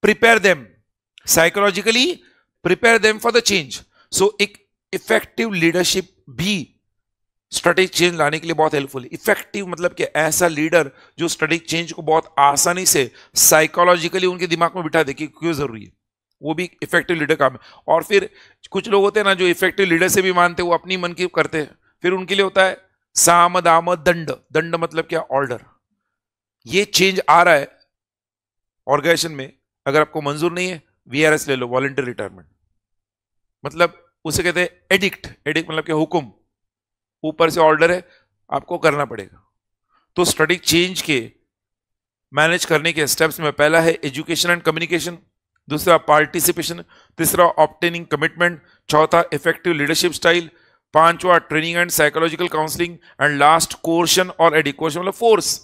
prepare them for the change. So एक effective leadership भी स्ट्रेटेजिक चेंज लाने के लिए बहुत हेल्पफुल है। इफेक्टिव मतलब कि ऐसा लीडर जो स्ट्रेटेजिक चेंज को बहुत आसानी से साइकोलॉजिकली उनके दिमाग में बिठा दे कि क्यों जरूरी है, वो भी इफेक्टिव लीडर काम है। और फिर कुछ लोग होते हैं ना जो इफेक्टिव लीडर से भी मानते हैं, वो अपनी मन की करते हैं, फिर उनके लिए होता है साम दाम दंड। दंड मतलब क्या? ऑर्डर। ये चेंज आ रहा है ऑर्गेनाइजेशन में, अगर आपको मंजूर नहीं है VRS ले लो, वॉलंटियर रिटायरमेंट। मतलब उसे कहते हैं एडिक्ट। एडिक्ट मतलब क्या? हुक्म, ऊपर से ऑर्डर है, आपको करना पड़ेगा। तो स्ट्रेटेजिक चेंज के मैनेज करने के स्टेप्स में पहला है एजुकेशन एंड कम्युनिकेशन, दूसरा पार्टिसिपेशन, तीसरा ऑब्टेनिंग कमिटमेंट, चौथा इफेक्टिव लीडरशिप स्टाइल, पांचवा training and psychological counselling, and last coercion और एडिकोशन मतलब force.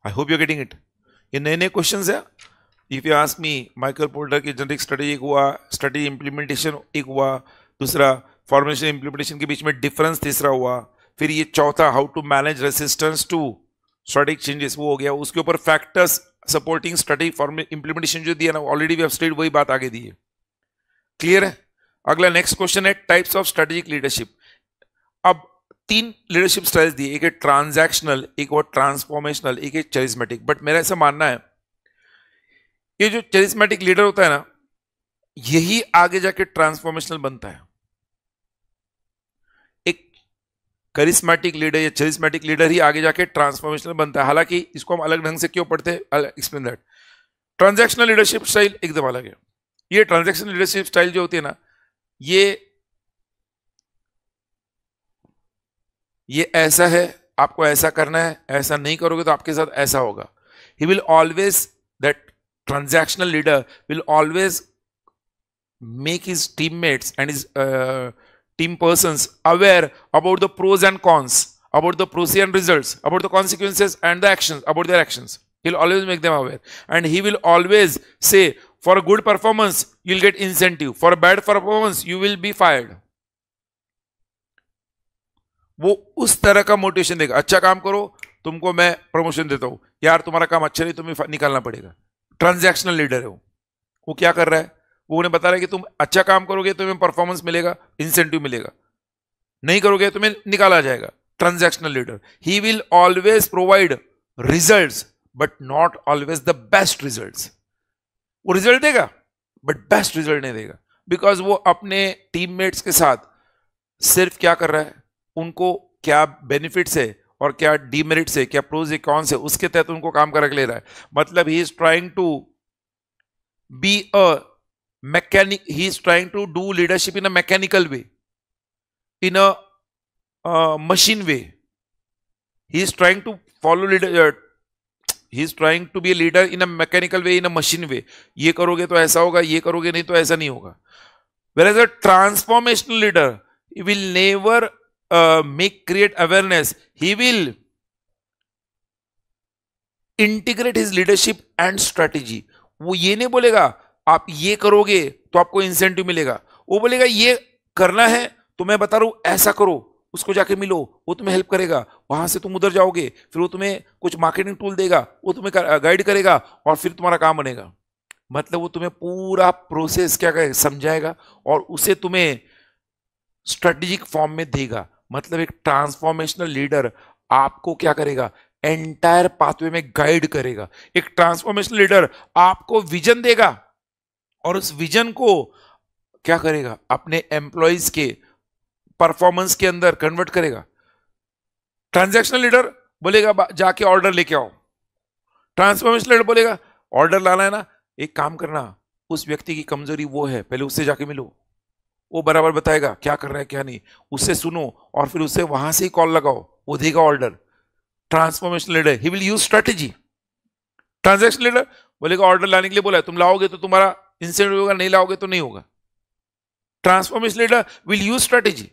I hope you are getting it. ये नए नए क्वेश्चंस है। If you ask me, Michael Porter की जेनेरिक स्ट्रेटेजी एक हुआ, स्ट्रेटेजी इंप्लीमेंटेशन एक हुआ, दूसरा फॉर्मेशन इंप्लीमेंटेशन के बीच में डिफरेंस तीसरा हुआ, फिर ये चौथा how to manage resistance to strategic changes वो हो गया। उसके ऊपर फैक्टर्स सपोर्टिंग स्ट्रेटेजिक इंप्लीमेंटेशन जो दिया ना ऑलरेडी वी हैव स्टडीड, वही बात आगे दी है। क्लियर है? अगला नेक्स्ट क्वेश्चन है टाइप्स ऑफ स्ट्रेटेजिक लीडरशिप। अब तीन लीडरशिप स्टाइल्स दिए, एक है ट्रांजैक्शनल, एक और ट्रांसफॉर्मेशनल, एक है चरिस्मेटिक। बट मेरा ऐसा मानना है ये जो चरिस्मेटिक लीडर होता है ना, यही आगे जाके ट्रांसफॉर्मेशनल बनता है। एक करिस्मेटिक लीडर या चरिस्मेटिक लीडर ही आगे जाके ट्रांसफॉर्मेशनल बनता है। हालांकि इसको हम अलग ढंग से क्यों पढ़ते हैं, explain that. Transactional leadership style एकदम अलग है। ये ट्रांजैक्शनल लीडरशिप स्टाइल जो होती है ना, ये ऐसा है, आपको ऐसा करना है, ऐसा नहीं करोगे तो आपके साथ ऐसा होगा। He will always, that transactional leader will always make his teammates and his team persons aware about the pros and cons, about the pros and results, about the consequences and the actions, about their actions. He'll always make them aware, and he will always say, for a good performance you'll get incentive, for a bad performance you will be fired. वो उस तरह का motivation देगा, अच्छा काम करो तुमको मैं प्रमोशन देता हूं, यार तुम्हारा काम अच्छा नहीं तुम्हें निकालना पड़ेगा। ट्रांजैक्शनल लीडर है वो। वो क्या कर रहा है, वो उन्हें बता रहा है कि तुम अच्छा काम करोगे तुम्हें परफॉर्मेंस मिलेगा, इंसेंटिव मिलेगा, नहीं करोगे तुम्हें निकाला जाएगा। Transactional leader, he will always provide results but not always the best results. वो रिजल्ट देगा बट बेस्ट रिजल्ट नहीं देगा, बिकॉज वो अपने टीममेट्स के साथ सिर्फ क्या कर रहा है, उनको क्या बेनिफिट्स है और क्या डीमेरिट्स है, क्या प्रोज है कौन से, उसके तहत उनको काम कर ले रहा है। मतलब he is trying to be a mechanic, he is trying to do leadership in a mechanical way, in a machine way. He is trying to follow leader, he is trying to be a leader in a mechanical way, in a machine way. ये करोगे तो ऐसा होगा, ये करोगे नहीं तो ऐसा नहीं होगा। Whereas a transformational leader, he will never create awareness. He will integrate his leadership and strategy. वो ये नहीं बोलेगा आप ये करोगे तो आपको इंसेंटिव मिलेगा, वो बोलेगा ये करना है तो मैं बता रहा हूं ऐसा करो, उसको जाके मिलो, वो तुम्हें हेल्प करेगा, वहां से तुम उधर जाओगे, फिर वो तुम्हें कुछ मार्केटिंग टूल देगा, वो तुम्हें गाइड करेगा और फिर तुम्हारा काम बनेगा। मतलब वो तुम्हें पूरा प्रोसेस क्या करेगा, समझाएगा और उसे तुम्हें स्ट्रेटेजिक फॉर्म में देगा। मतलब एक ट्रांसफॉर्मेशनल लीडर आपको क्या करेगा, एंटायर पाथवे में गाइड करेगा। एक ट्रांसफॉर्मेशनल लीडर आपको विजन देगा और उस विजन को क्या करेगा, अपने एम्प्लॉइज के परफॉर्मेंस के अंदर कन्वर्ट करेगा। ट्रांजैक्शनल लीडर बोलेगा जाके ऑर्डर लेके आओ, ट्रांसफॉर्मेशनल लीडर बोलेगा ऑर्डर लाना है ना, एक काम करना, उस व्यक्ति की कमजोरी वो है, पहले उससे जाके मिलो, वो बराबर बताएगा क्या कर रहा है क्या नहीं, उससे सुनो और फिर उससे वहां से ही कॉल लगाओ, वो देगा order. Transformational leader, he will use strategy. Transactional leader बोलेगा ऑर्डर लाने के लिए बोला है, तुम लाओगे तो तुम्हारा इंसेंटिव होगा, नहीं लाओगे तो नहीं होगा। Transformation leader will use strategy.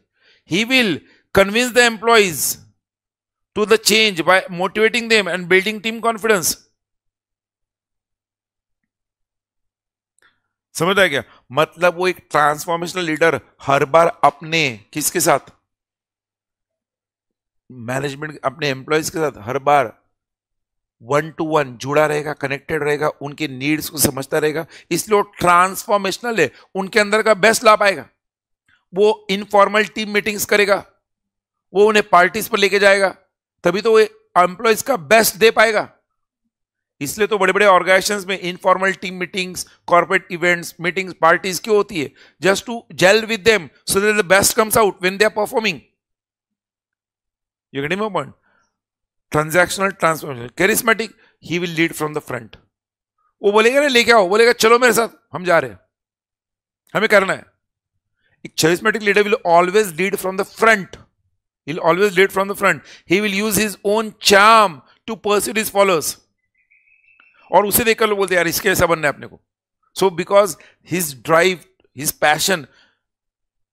He will convince the employees to the change by motivating them and building team confidence. समझ आया क्या? मतलब वो एक ट्रांसफॉर्मेशनल लीडर हर बार अपने किसके साथ, मैनेजमेंट, अपने एम्प्लॉयज के साथ हर बार 1-to-1 जुड़ा रहेगा, कनेक्टेड रहेगा, उनके नीड्स को समझता रहेगा, इसलिए वो ट्रांसफॉर्मेशनल है, उनके अंदर का बेस्ट ला पाएगा। वो इनफॉर्मल टीम मीटिंग्स करेगा, वो उन्हें पार्टीज पर लेके जाएगा, तभी तो वो एम्प्लॉयज का बेस्ट दे पाएगा। इसलिए तो बड़े बड़े ऑर्गेनाइजेशंस में informal team meetings, corporate events, meetings, parties क्यों होती है? Just to gel with them so that the best comes out when they are performing. You getting my point? Transactional, transformational, charismatic, he will lead from the front. वो बोलेगा ना लेके आओ, बोलेगा चलो मेरे साथ, हम जा रहे हैं, हमें करना है। एक charismatic leader will always lead from the front. He'll always lead from the front. He will use his own charm to pursue his followers. और उसे देखकर लोग बोलते हैं यार इसके ऐसा बनना है अपने को। So because his drive, his passion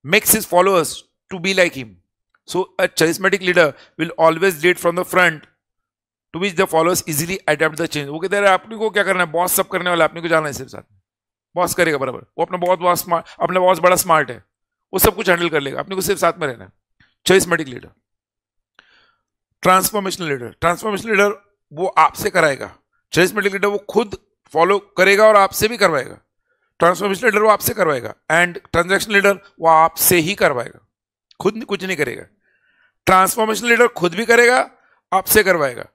makes his followers to be like him. So a charismatic leader will always lead from the front to which the followers easily adapt the change. वो कहते हैं अपने को क्या करना है, boss सब करने वाला, अपने को जाना है सिर्फ साथ, बॉस करेगा बराबर, वो अपना बहुत स्मार्ट, अपना बॉस बड़ा स्मार्ट है, वो सब कुछ हैंडल कर लेगा, अपने को सिर्फ साथ में रहना है। charismatic leader. Transformational leader, transformational leader वो आपसे कराएगा, charismatic लीडर वो खुद फॉलो करेगा और आपसे भी करवाएगा, ट्रांसफॉर्मेशनल लीडर वो आपसे करवाएगा, एंड ट्रांजैक्शनल लीडर वो आपसे ही करवाएगा, खुद कुछ नहीं करेगा। ट्रांसफॉर्मेशनल लीडर खुद भी करेगा, आपसे करवाएगा,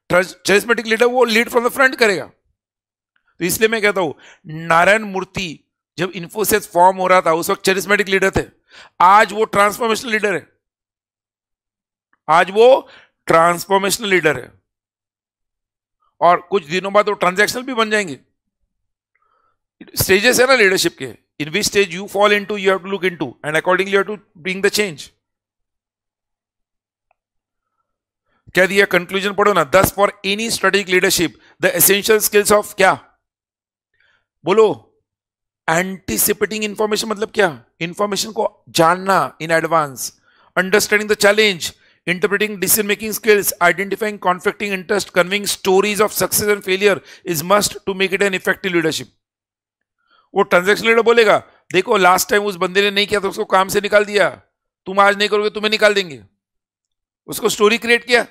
charismatic लीडर वो लीड फ्रॉम द फ्रंट करेगा। तो इसलिए मैं कहता हूं नारायण मूर्ति जब इन्फोसिस फॉर्म हो रहा था उस वक्त charismatic लीडर थे, आज वो ट्रांसफॉर्मेशनल लीडर है, आज वो ट्रांसफॉर्मेशनल लीडर है, और कुछ दिनों बाद वो ट्रांजैक्शनल भी बन जाएंगे। स्टेजेस है ना लीडरशिप के, in which stage you fall into, you have to look into and accordingly you have to bring the change. क्या दिया कंक्लूजन पढ़ो ना। Thus for any strategic leadership the essential skills of क्या बोलो, anticipating information, मतलब क्या, information को जानना in advance, understanding the challenge, interpreting decision making skills, identifying conflicting interest, conveying stories of success and failure is must to make it an effective leadership. वो transaction leader बोलेगा देखो last time उस बंदे ने नहीं किया तो उसको काम से निकाल दिया, तुम आज नहीं करोगे तुम्हें निकाल देंगे। उसको स्टोरी क्रिएट किया,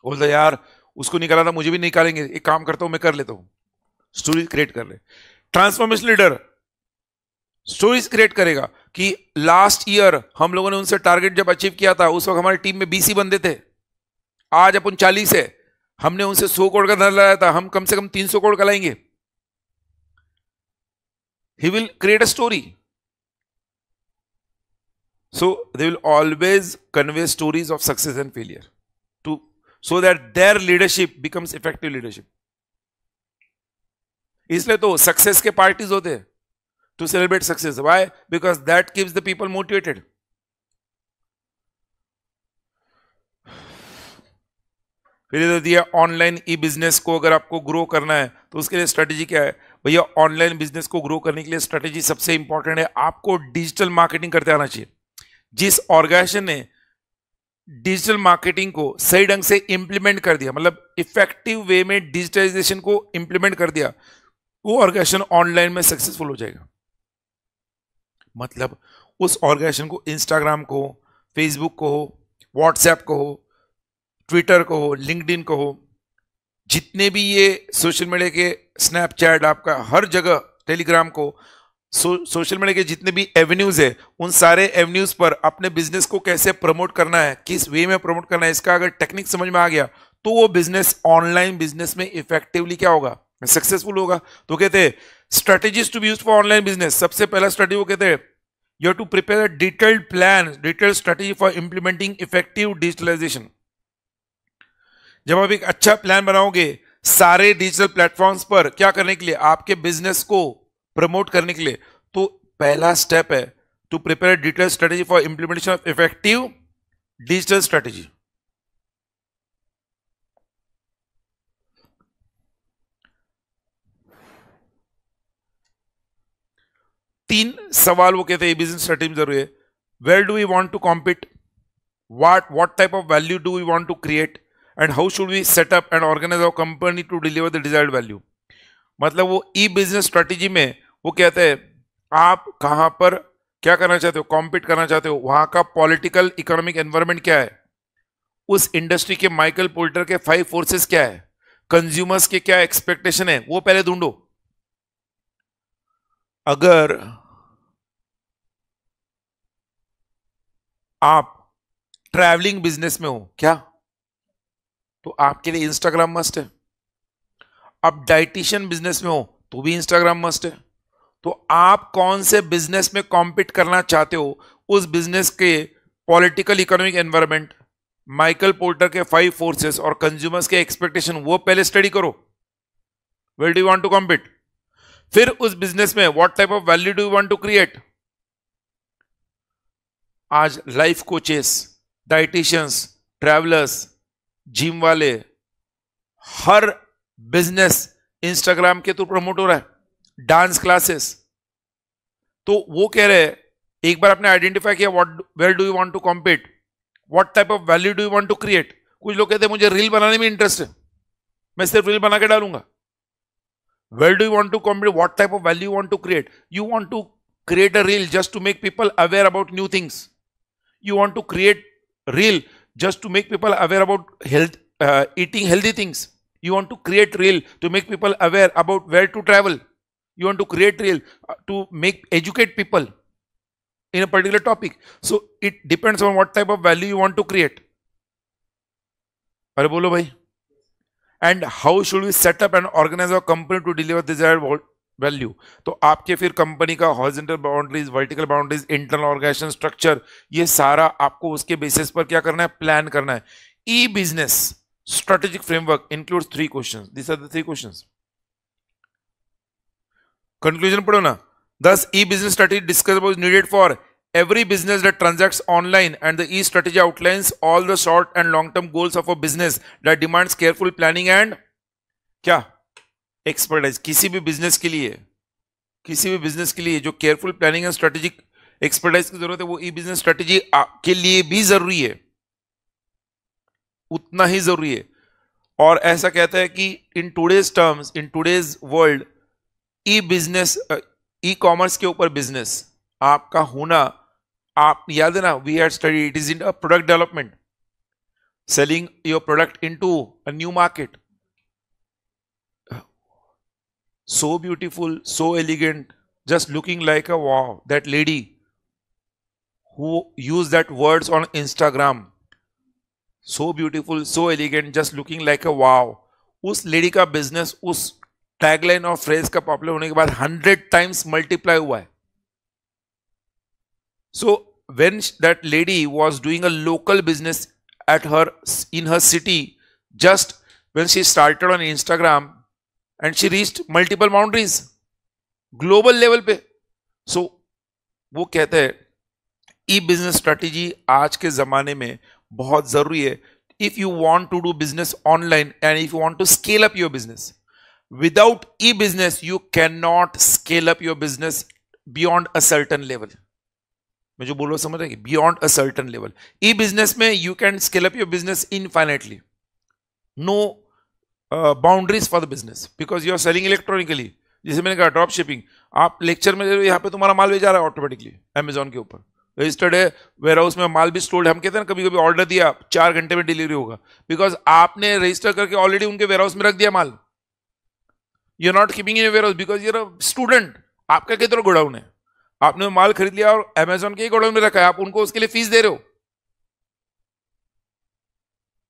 बोलता यार उसको निकाला था मुझे भी निकालेंगे, एक काम करता हूं मैं कर लेता हूं, स्टोरी क्रिएट कर ले। ट्रांसफॉर्मेशन लीडर स्टोरीज क्रिएट करेगा कि लास्ट ईयर हम लोगों ने उनसे टारगेट जब अचीव किया था उस वक्त हमारी टीम में 20 ही बंदे थे, आज अपन 40 है, हमने उनसे 100 करोड़ का धन लाया था, हम कम से कम 300 करोड़ का लाएंगे। He will create a story. So they will always convey stories of success and failure to so that their leadership becomes effective leadership. इसलिए तो सक्सेस के पार्टीज होते हैं to celebrate success. Why? Because that keeps the people motivated. फिर इधर दिया online ई business को अगर आपको ग्रो करना है तो उसके लिए स्ट्रेटेजी क्या है भैया? ऑनलाइन बिजनेस को ग्रो करने के लिए स्ट्रेटेजी सबसे इंपॉर्टेंट है, आपको डिजिटल मार्केटिंग करते आना चाहिए। जिस ऑर्गेनाइजेशन ने डिजिटल मार्केटिंग को सही ढंग से इंप्लीमेंट कर दिया, मतलब इफेक्टिव वे में डिजिटलाइजेशन को इंप्लीमेंट कर दिया, वो ऑर्गेनाइजेशन ऑनलाइन में सक्सेसफुल हो जाएगा। मतलब उस ऑर्गेनाइजेशन को इंस्टाग्राम को, फेसबुक को हो, व्हाट्सएप को हो, ट्विटर को हो, लिंक्डइन को हो, जितने भी ये सोशल मीडिया के, स्नैपचैट आपका, हर जगह टेलीग्राम को, सोशल मीडिया के जितने भी एवेन्यूज है उन सारे एवेन्यूज पर अपने बिजनेस को कैसे प्रमोट करना है, किस वे में प्रमोट करना है, इसका अगर टेक्निक समझ में आ गया तो वो बिजनेस ऑनलाइन बिजनेस में इफेक्टिवली क्या होगा? सक्सेसफुल होगा। तो कहते हैं strategies to be used for online business. सबसे पहला स्ट्रेटेजी वो कहते हैं you have to prepare a detailed plan, detailed strategy for implementing effective digitalization. जब आप एक अच्छा प्लान बनाओगे सारे डिजिटल प्लेटफॉर्म्स पर क्या करने के लिए, आपके बिजनेस को प्रमोट करने के लिए, तो पहला स्टेप है to prepare detail strategy for implementation of effective digital strategy. तीन सवाल वो कहते हैं बिजनेस स्ट्रेटेजी जरूरी है। Where do we want to compete, what type of value do we want to create, and how should we set up and organize our company to deliver the desired value. मतलब वो ई business strategy में वो कहते हैं आप कहां पर क्या करना चाहते हो, कॉम्पीट करना चाहते हो, वहां का पॉलिटिकल इकोनॉमिक एनवायरनमेंट क्या है, उस इंडस्ट्री के माइकल पोर्टर के 5 फोर्सेस क्या है, कंज्यूमर्स के क्या एक्सपेक्टेशन है, वो पहले ढूंढो। अगर आप ट्रैवलिंग बिजनेस में हो क्या, तो आपके लिए इंस्टाग्राम मस्ट है। आप डाइटिशियन बिजनेस में हो तो भी इंस्टाग्राम मस्ट है। तो आप कौन से बिजनेस में कॉम्पीट करना चाहते हो, उस बिजनेस के political economic environment, Michael porter के 5 फोर्सेस और कंज्यूमर्स के एक्सपेक्टेशन, वो पहले स्टडी करो। Where do you want to compete, फिर उस बिजनेस में what type of value do you want to create. आज life coaches, dieticians, travellers, gym वाले, हर बिजनेस इंस्टाग्राम के थ्रू प्रमोट हो रहा है, डांस क्लासेस। तो वो कह रहे हैं एक बार आपने आइडेंटिफाई किया where do you want to compete, what type of value do you want to create. कुछ लोग कहते हैं मुझे रील बनाने में इंटरेस्ट है, मैं सिर्फ रील बना के डालूंगा। Where do you want to compete, what type of value you want to create. You want to create a reel just to make people aware about new things. You want to create reel just to make people aware about health, eating healthy things. You want to create reel to make people aware about where to travel. You want to create reel to educate people in a particular topic. So it depends on what type of value you want to create. अरे बोलो भाई. And how should we set up and organize our company to deliver desired value. तो आपके फिर company का horizontal boundaries, vertical boundaries, internal organization structure, ये सारा आपको उसके बेसिस पर क्या करना है, प्लान करना है। E business strategic framework includes 3 questions. This are the 3 questions. Conclusion पढ़ो ना। Thus, e-business strategy discussable is needed for every business that transacts online, and the e-strategy outlines all the short and long-term goals of a business that demands careful planning and क्या expertise. किसी भी business के लिए जो careful planning and strategic expertise की जरूरत है, वो ई बिजनेस स्ट्रेटेजी के लिए भी जरूरी है, उतना ही जरूरी है। और ऐसा कहता है कि in today's terms, in today's world, e business, e commerce के ऊपर बिजनेस आपका होना, आप याद है ना, we had study it is in a product development, selling your product into a new market. so beautiful, so elegant, just looking like a wow. That lady who used that words on Instagram, so beautiful, so elegant, just looking like a wow. उस lady का business उस tagline और phrase का popular होने के बाद 100 times multiply हुआ है. So when that lady was doing a local business at her in her city, just when she started on Instagram, and she reached multiple boundaries global level पे. So वो कहते हैं ई business strategy आज के जमाने में बहुत जरूरी है. If you want to do business online and if you want to scale up your business, without e business you can not scale up your business beyond a certain level. मैं जो बोल रहा हूं समझ रहे, beyond a certain level. E business में you can scale up your business infinitely, no boundaries for the business, because you are selling electronically. जैसे मैंने कहा ड्रॉप शिपिंग, आप लेक्चर में यहाँ पे तुम्हारा माल भेजा रहा है ऑटोमेटिकली अमेजॉन के ऊपर, रजिस्टर्ड है, वेयर हाउस में माल भी स्टोर्ड. हम कहते हैं ना कभी कभी ऑर्डर दिया 4 घंटे में डिलीवरी होगा, बिकॉज आपने रजिस्टर करके ऑलरेडी उनके वेयर हाउस में रख दिया माल. You are not keeping in warehouse because you're a student. आपका कितना गोडाउन है, आपने माल खरीद लिया और अमेजॉन के ही गोडाउन में रखा है, आप उनको उसके लिए फीस दे रहे हो.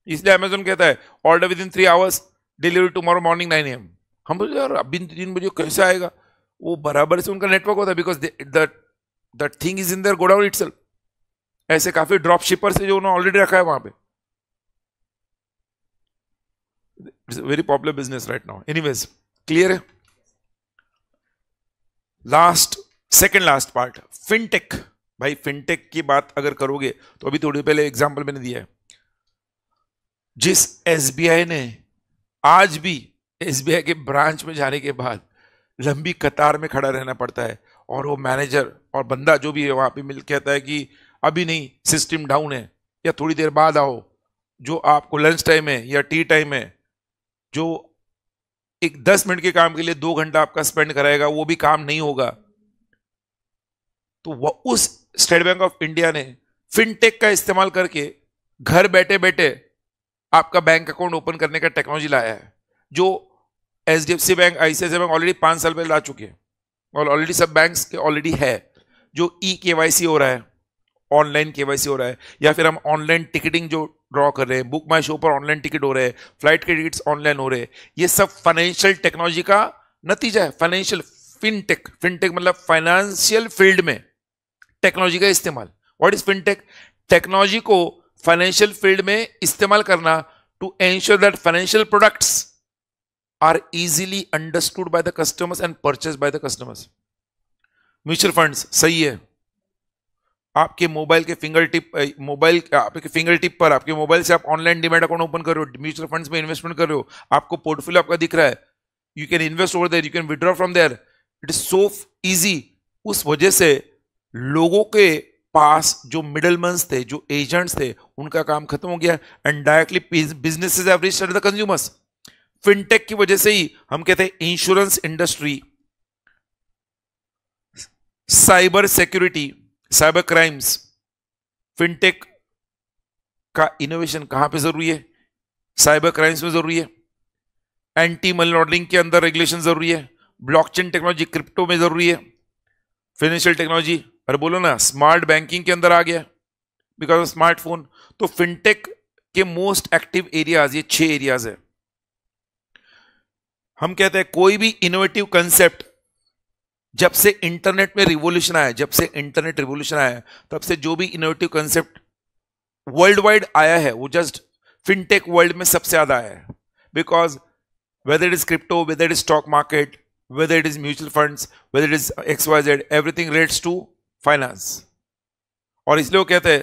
इसलिए अमेजॉन कहता है order with in 3 hours, delivery tomorrow morning 9 AM. हम बोलते यार अभी 3 बजे कैसे आएगा, वो बराबर से उनका नेटवर्क होता है, because that thing is in their godown itself. ऐसे काफी ड्रॉप शिपर से जो उन्होंने ऑलरेडी रखा है वहां पे. It's very popular business right now. Anyways, clear है. Second last part, fintech. भाई फिनटेक की बात अगर करोगे तो अभी थोड़ी पहले एग्जांपल मैंने दिया है. जिस एसबीआई ने, आज भी एसबीआई के ब्रांच में जाने के बाद लंबी कतार में खड़ा रहना पड़ता है, और वो मैनेजर और बंदा जो भी है वहां पे मिल कहता है कि अभी नहीं, सिस्टम डाउन है, या थोड़ी देर बाद आओ. जो आपको लंच टाइम है या टी टाइम है, जो एक 10 मिनट के काम के लिए 2 घंटा आपका स्पेंड कराएगा, वो भी काम नहीं होगा. तो उस स्टेट बैंक ऑफ इंडिया ने फिनटेक का इस्तेमाल करके घर बैठे बैठे आपका बैंक अकाउंट ओपन करने का टेक्नोलॉजी लाया है, जो HDFC bank, ICICI bank already 5 साल पहले ला चुके हैं, और ऑलरेडी सब बैंक्स के ऑलरेडी है. जो ई केवाईसी हो रहा है, ऑनलाइन केवाईसी हो रहा है, या फिर हम ऑनलाइन टिकटिंग जो ड्रॉ कर रहे हैं, बुक माई शो पर ऑनलाइन टिकट हो रहे हैं, फ्लाइट के टिकट्स ऑनलाइन हो रहे हैं, ये सब फाइनेंशियल टेक्नोलॉजी का नतीजा है. फाइनेंशियल फिनटेक, फिनटेक मतलब फाइनेंशियल फील्ड में टेक्नोलॉजी का इस्तेमाल. What is fintech? टेक्नोलॉजी को फाइनेंशियल फील्ड में इस्तेमाल करना to ensure that financial products are easily understood by the customers and purchase by the customers. Mutual funds सही है, आपके मोबाइल के फिंगर टिप, आपके फिंगर टिप पर, आपके मोबाइल से आप ऑनलाइन डीमैट अकाउंट ओपन कर रहे हो, म्यूचुअल फंड्स में इन्वेस्टमेंट कर रहे हो, आपको पोर्टफोलियो आपका दिख रहा है, you can invest over there, you can withdraw from there. It is so easy. उस वजह से लोगों के पास जो मिडलमैन थे, जो एजेंट्स थे, उनका काम खत्म हो गया, and directly businesses have reached the consumers. Fintech की वजह से ही हम कहते हैं insurance industry, cyber security, cyber crimes, fintech का इनोवेशन कहां पे जरूरी है? साइबर क्राइम्स में जरूरी है, एंटी मनी लॉन्ड्रिंग के अंदर रेगुलेशन जरूरी है, ब्लॉकचेन टेक्नोलॉजी, क्रिप्टो में जरूरी है, फाइनेंशियल टेक्नोलॉजी, अरे बोलो ना स्मार्ट बैंकिंग के अंदर आ गया बिकॉज ऑफ स्मार्टफोन. तो फिनटेक के मोस्ट एक्टिव एरियाज ये 6 एरियाज है. हम कहते हैं कोई भी इनोवेटिव कंसेप्ट, जब से इंटरनेट में रिवॉल्यूशन आया, जब से इंटरनेट रिवॉल्यूशन आया, तब से जो भी इनोवेटिव कंसेप्ट वर्ल्ड वाइड आया है, वो जस्ट फिनटेक वर्ल्ड में सबसे ज्यादा आया है. Because whether it is crypto, whether it is stock market, whether it is mutual funds, whether it is XYZ, everything relates to finance. और इसलिए वो कहते हैं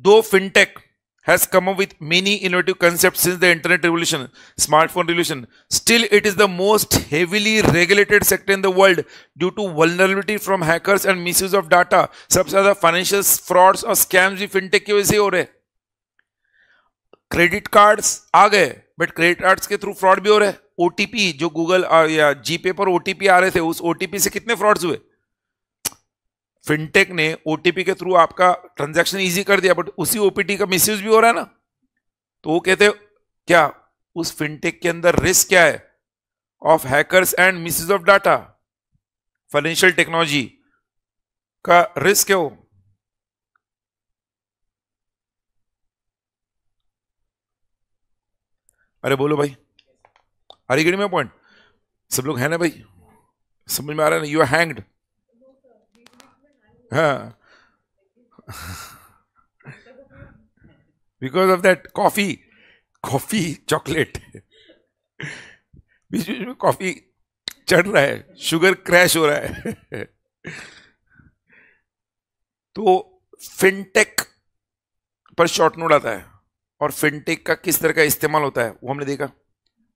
दो fintech has come up with many innovative concepts since the internet revolution, smartphone revolution, still it is the most heavily regulated sector in the world due to vulnerability from hackers and misuse of data. सबसे ज्यादा financial frauds और scams भी fintech की वजह से हो रहे. Credit cards आ गए, बट क्रेडिट कार्ड्स के थ्रू फ्रॉड भी हो रहे हैं. ओटीपी जो गूगल या जीपे पर ओटीपी आ रहे थे, उस ओटीपी से कितने फ्रॉड्स हुए. फिनटेक ने ओटीपी के थ्रू आपका ट्रांजैक्शन इजी कर दिया, बट उसी ओपीटी का मिसयूज भी हो रहा है ना. तो वो कहते हैं क्या उस फिनटेक के अंदर रिस्क क्या है? Of hackers and misuse of data, financial technology का रिस्क है वो। अरे बोलो भाई, अरे गिरी में पॉइंट, सब लोग हैं ना भाई, समझ में आ रहा है ना? You are hanged. हाँ, because of that coffee chocolate, बीच बीच में कॉफी चढ़ रहा है, शुगर क्रैश हो रहा है। तो फिनटेक पर शॉर्ट नोट आता है, और फिनटेक का किस तरह का इस्तेमाल होता है वो हमने देखा।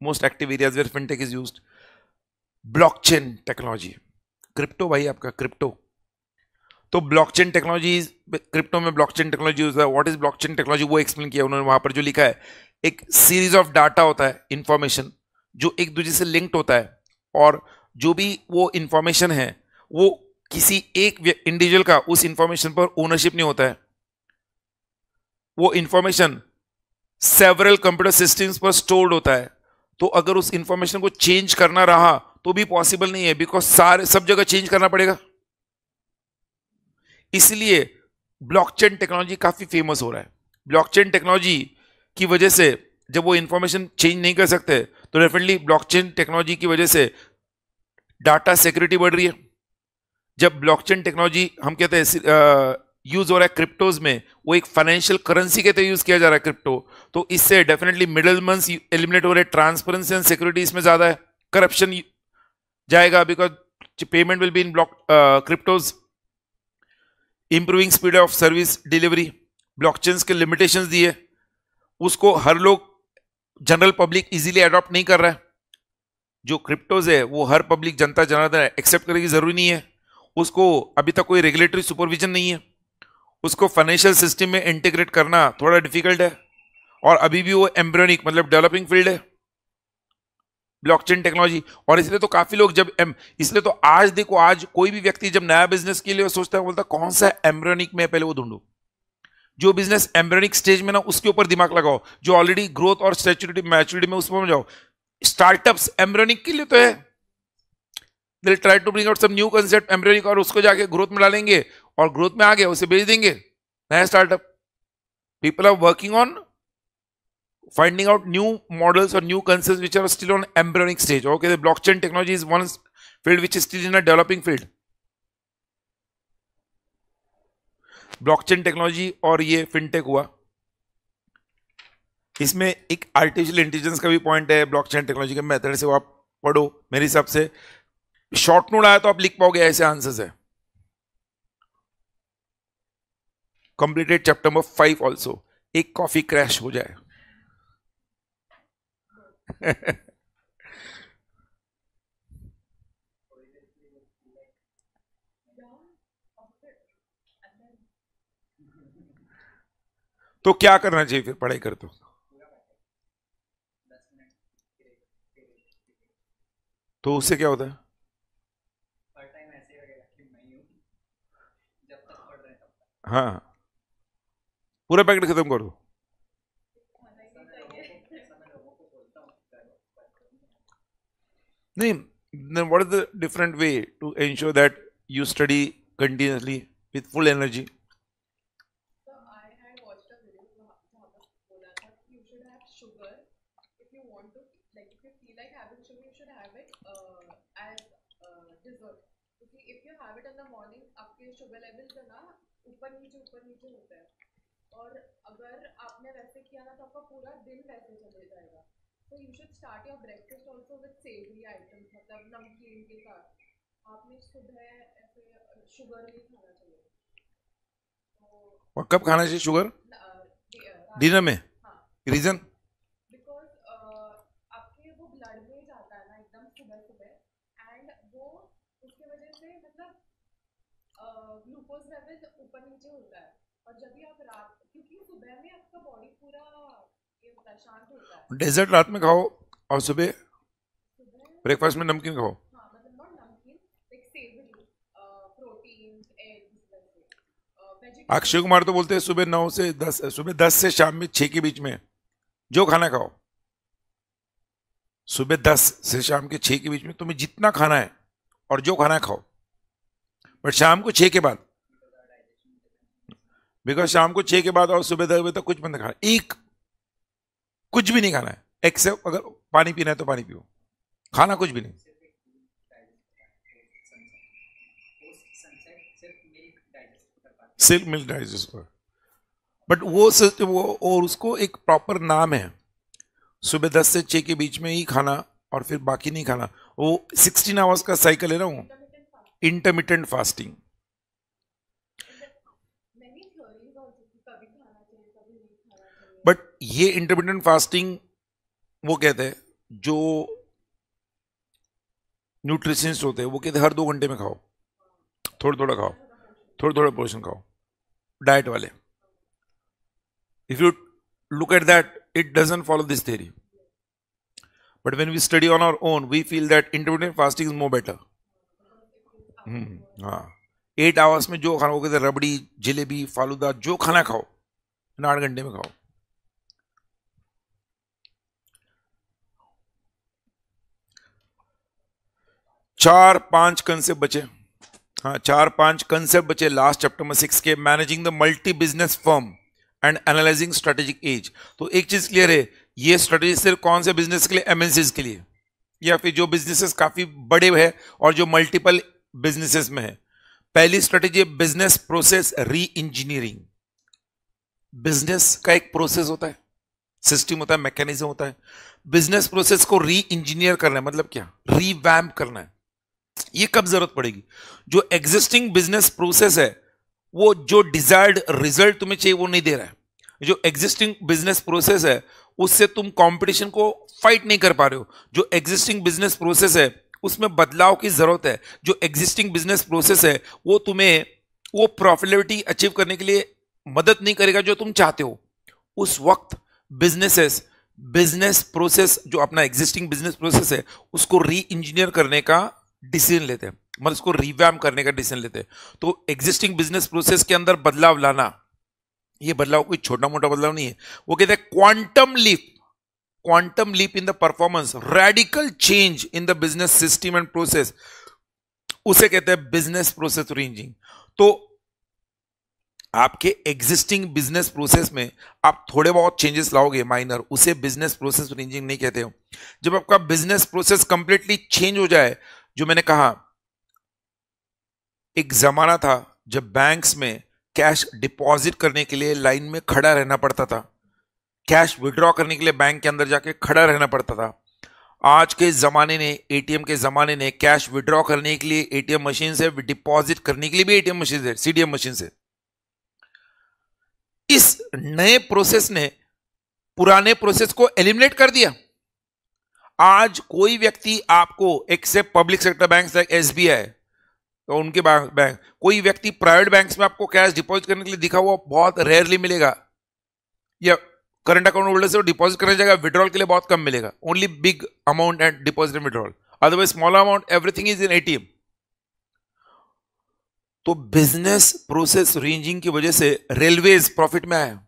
Most active areas where fintech is used, blockchain technology, crypto भाई आपका क्रिप्टो। तो ब्लॉकचेन टेक्नोलॉजी, क्रिप्टो में ब्लॉकचेन टेक्नोलॉजी यूज है। व्हाट इज ब्लॉकचेन टेक्नोलॉजी वो एक्सप्लेन किया उन्होंने वहां पर, जो लिखा है एक सीरीज ऑफ डाटा होता है, इंफॉर्मेशन जो एक दूसरे से लिंक्ड होता है, और जो भी वो इंफॉर्मेशन है वो किसी एक इंडिविजुअल का उस इंफॉर्मेशन पर ओनरशिप नहीं होता है। वो इंफॉर्मेशन सेवरल कंप्यूटर सिस्टम्स पर स्टोर्ड होता है। तो अगर उस इंफॉर्मेशन को चेंज करना रहा तो भी पॉसिबल नहीं है, बिकॉज सारे सब जगह चेंज करना पड़ेगा। इसलिए ब्लॉकचेन टेक्नोलॉजी काफी फेमस हो रहा है। ब्लॉकचेन टेक्नोलॉजी की वजह से जब वो इंफॉर्मेशन चेंज नहीं कर सकते, तो डेफिनेटली ब्लॉकचेन टेक्नोलॉजी की वजह से डाटा सिक्योरिटी बढ़ रही है। जब ब्लॉकचेन टेक्नोलॉजी हम कहते हैं यूज हो रहा है क्रिप्टोज में, वो एक फाइनेंशियल करेंसी के तहत यूज किया जा रहा है क्रिप्टो, तो इससे डेफिनेटली मिडलमैन एलिमिनेट हो रहे, ट्रांसपेरेंसी एंड सिक्योरिटी इसमें ज्यादा है, करप्शन जाएगा, because payment will be in block cryptos. Improving speed of service delivery, blockchains के लिमिटेशंस दिए, उसको हर लोग जनरल पब्लिक इजीली अडॉप्ट नहीं कर रहा है। जो क्रिप्टोज है वो हर पब्लिक जनता जनार्दन एक्सेप्ट करेगी जरूरी नहीं है, उसको अभी तक कोई रेगुलेटरी सुपरविजन नहीं है, उसको फाइनेंशियल सिस्टम में इंटीग्रेट करना थोड़ा डिफिकल्ट है, और अभी भी वो एम्ब्रियोनिक मतलब डेवलपिंग फील्ड है ब्लॉकचेन टेक्नोलॉजी। और इसलिए तो काफी लोग इसलिए तो आज देखो, आज कोई भी व्यक्ति जब नया बिजनेस के लिए सोचता है, बोलता कौन सा एम्ब्रियोनिक में पहले वो ढूंढो। जो बिजनेस एम्ब्रियोनिक स्टेज में ना उसके ऊपर दिमाग लगाओ, जो ऑलरेडी ग्रोथ और स्टैच्यूरिटी मैच्योरिटी में उसमें जाओ। स्टार्टअप्स एम्ब्रियोनिक के लिए तो है, they try to bring out some new concept embryonic, और उसको जाके ग्रोथ में डालेंगे, और ग्रोथ में आ गया उसे बेच देंगे, नया startup. People are working on finding out new models or new concepts which are still on embryonic stage. Okay, the blockchain technology is one field which is still in a developing field. Blockchain technology और ये fintech हुआ, इसमें एक artificial intelligence का भी point है blockchain technology के method से, वो आप पढ़ो। मेरे हिसाब से शॉर्ट नोट आया तो आप लिख पाओगे, ऐसे आंसर्स है। Completed chapter number 5 also. एक कॉफी क्रैश हो जाए। तो क्या करना चाहिए फिर पढ़ाई कर तो उससे क्या होता है? हाँ, पूरा पैकेट खत्म कर दो। नहीं, then what is the different way to ensure that you study continuously with full energy? और अगर आपने वैसे किया ना तो आपका पूरा दिन वैसे चले जाएगा। So you should start your breakfast also with savory items, मतलब नमकीन के साथ। आपने सुबह ऐसे शुगर नहीं खाना चाहिए। और कब खाना चाहिए शुगर? डिनर में। हाँ। रीजन? बिकॉज आपके वो ब्लड में जाता है ना एकदम सुबह सुबह, एंड वो उसके वजह से मतलब ग्लूकोज लेवल ऊपर नीचे होता है, और जब भी आप रात, क्योंकि सुबह में आपका बॉडी पूरा ये होता है, शांत होता है। डेजर्ट रात में खाओ और सुबह ब्रेकफास्ट में नमकीन खाओ। हाँ, मतलब नॉट नमकीन, लाइक सेवरी, प्रोटीन, एग्स वैसे, अक्षय कुमार तो बोलते हैं सुबह 9 से 10, सुबह 10 से शाम में 6 के बीच में जो खाना खाओ। सुबह 10 से शाम के 6 के बीच में तुम्हें जितना खाना है और जो खाना है खाओ, बट शाम को 6 के बाद, बिकॉज शाम को 6 के बाद और सुबह 10 बजे तक कुछ बंद खाना, एक कुछ भी नहीं खाना है एक्सेप्ट अगर पानी पीना है तो पानी पियो, खाना कुछ भी नहीं। सिर्फ मिल्क डाइजेस्ट कर, बट वो और उसको एक प्रॉपर नाम है, सुबह 10 से 6 के बीच में ही खाना और फिर बाकी नहीं खाना। वो 16 आवर्स का साइकिल है ना, वो इंटरमिटेंट फास्टिंग। बट ये इंटरमिटेंट फास्टिंग वो कहते हैं, जो न्यूट्रिशनिस्ट होते हैं वो कहते हैं हर 2 घंटे में खाओ, थोड़ा थोड़ा खाओ, थोड़ा थोड़ा पोर्शन खाओ, डाइट वाले। If you look at that, it doesn't follow this theory, but when we study on our own we feel that intermittent fasting is more better। हाँ, 8 आवर्स में जो खाना, वो कहते हैं रबड़ी, जलेबी, फालूदा, जो खाना खाओ 8 घंटे में खाओ। चार 5 कंसेप्ट बचे, हाँ 4-5 कंसेप्ट बचे लास्ट चैप्टर में 6 के, managing the multi business firm and analyzing strategic edge. तो एक चीज क्लियर है, ये स्ट्रेटेजी सिर्फ कौन से बिजनेस के लिए, एमएनसीज के लिए, या फिर जो बिजनेसेस काफी बड़े हैं और जो मल्टीपल बिजनेसेस में है। पहली स्ट्रेटेजी है बिजनेस प्रोसेस री इंजीनियरिंग। बिजनेस का एक प्रोसेस होता है, सिस्टम होता है, मैकेनिज्म होता है। बिजनेस प्रोसेस को री इंजीनियर करना है, मतलब क्या, रीवैम्प करना है। ये कब जरूरत पड़ेगी, जो एग्जिस्टिंग बिजनेस प्रोसेस है वो जो डिजायर्ड रिजल्ट तुम्हें चाहिए वो नहीं दे रहा है। जो एग्जिस्टिंग बिजनेस प्रोसेस है उससे तुम कंपटीशन को फाइट नहीं कर पा रहे हो। जो एग्जिस्टिंग बिजनेस प्रोसेस है उसमें बदलाव की जरूरत है। जो एग्जिस्टिंग बिजनेस प्रोसेस है वो तुम्हें वो प्रॉफिटेबिलिटी अचीव करने के लिए मदद नहीं करेगा जो तुम चाहते हो। उस वक्त बिजनेस प्रोसेस, जो अपना एग्जिस्टिंग बिजनेस प्रोसेस है उसको री इंजीनियर करने का डिसीजन लेते हैं, मतलब उसको रिवैम्प करने का डिसीजन लेते हैं। तो एग्जिस्टिंग बिजनेस प्रोसेस के अंदर बदलाव लाना, ये बदलाव कोई छोटा मोटा बदलाव नहीं है। वो कहते हैं quantum leap in the performance, radical change in the business system and process, उसे कहते हैं बिजनेस प्रोसेस रीइंजीनियरिंग। तो आपके एग्जिस्टिंग बिजनेस प्रोसेस में आप थोड़े बहुत चेंजेस लाओगे माइनर, उसे बिजनेस प्रोसेस रीइंजीनियरिंग नहीं कहते हो। जब आपका बिजनेस प्रोसेस कंप्लीटली चेंज हो जाए, जो मैंने कहा एक जमाना था जब बैंक्स में कैश डिपॉजिट करने के लिए लाइन में खड़ा रहना पड़ता था, कैश विड्रॉ करने के लिए बैंक के अंदर जाके खड़ा रहना पड़ता था। आज के जमाने ने, एटीएम के जमाने ने, कैश विड्रॉ करने के लिए एटीएम मशीन से, डिपॉजिट करने के लिए भी एटीएम मशीन से, सीडीएम मशीन से। इस नए प्रोसेस ने पुराने प्रोसेस को एलिमिनेट कर दिया। आज कोई व्यक्ति आपको, except public sector bank like SBI, तो उनके बैंक, कोई व्यक्ति प्राइवेट बैंक्स में आपको कैश डिपॉजिट करने के लिए दिखा हुआ बहुत रेयरली मिलेगा, या करंट अकाउंट होल्डर से डिपॉजिट करने जाएगा, विड्रॉल के लिए बहुत कम मिलेगा। Only big amount and deposit and withdrawal, otherwise small amount everything is in ATM. तो बिजनेस प्रोसेस रीइंजीनियरिंग की वजह से रेलवेज प्रॉफिट में आया।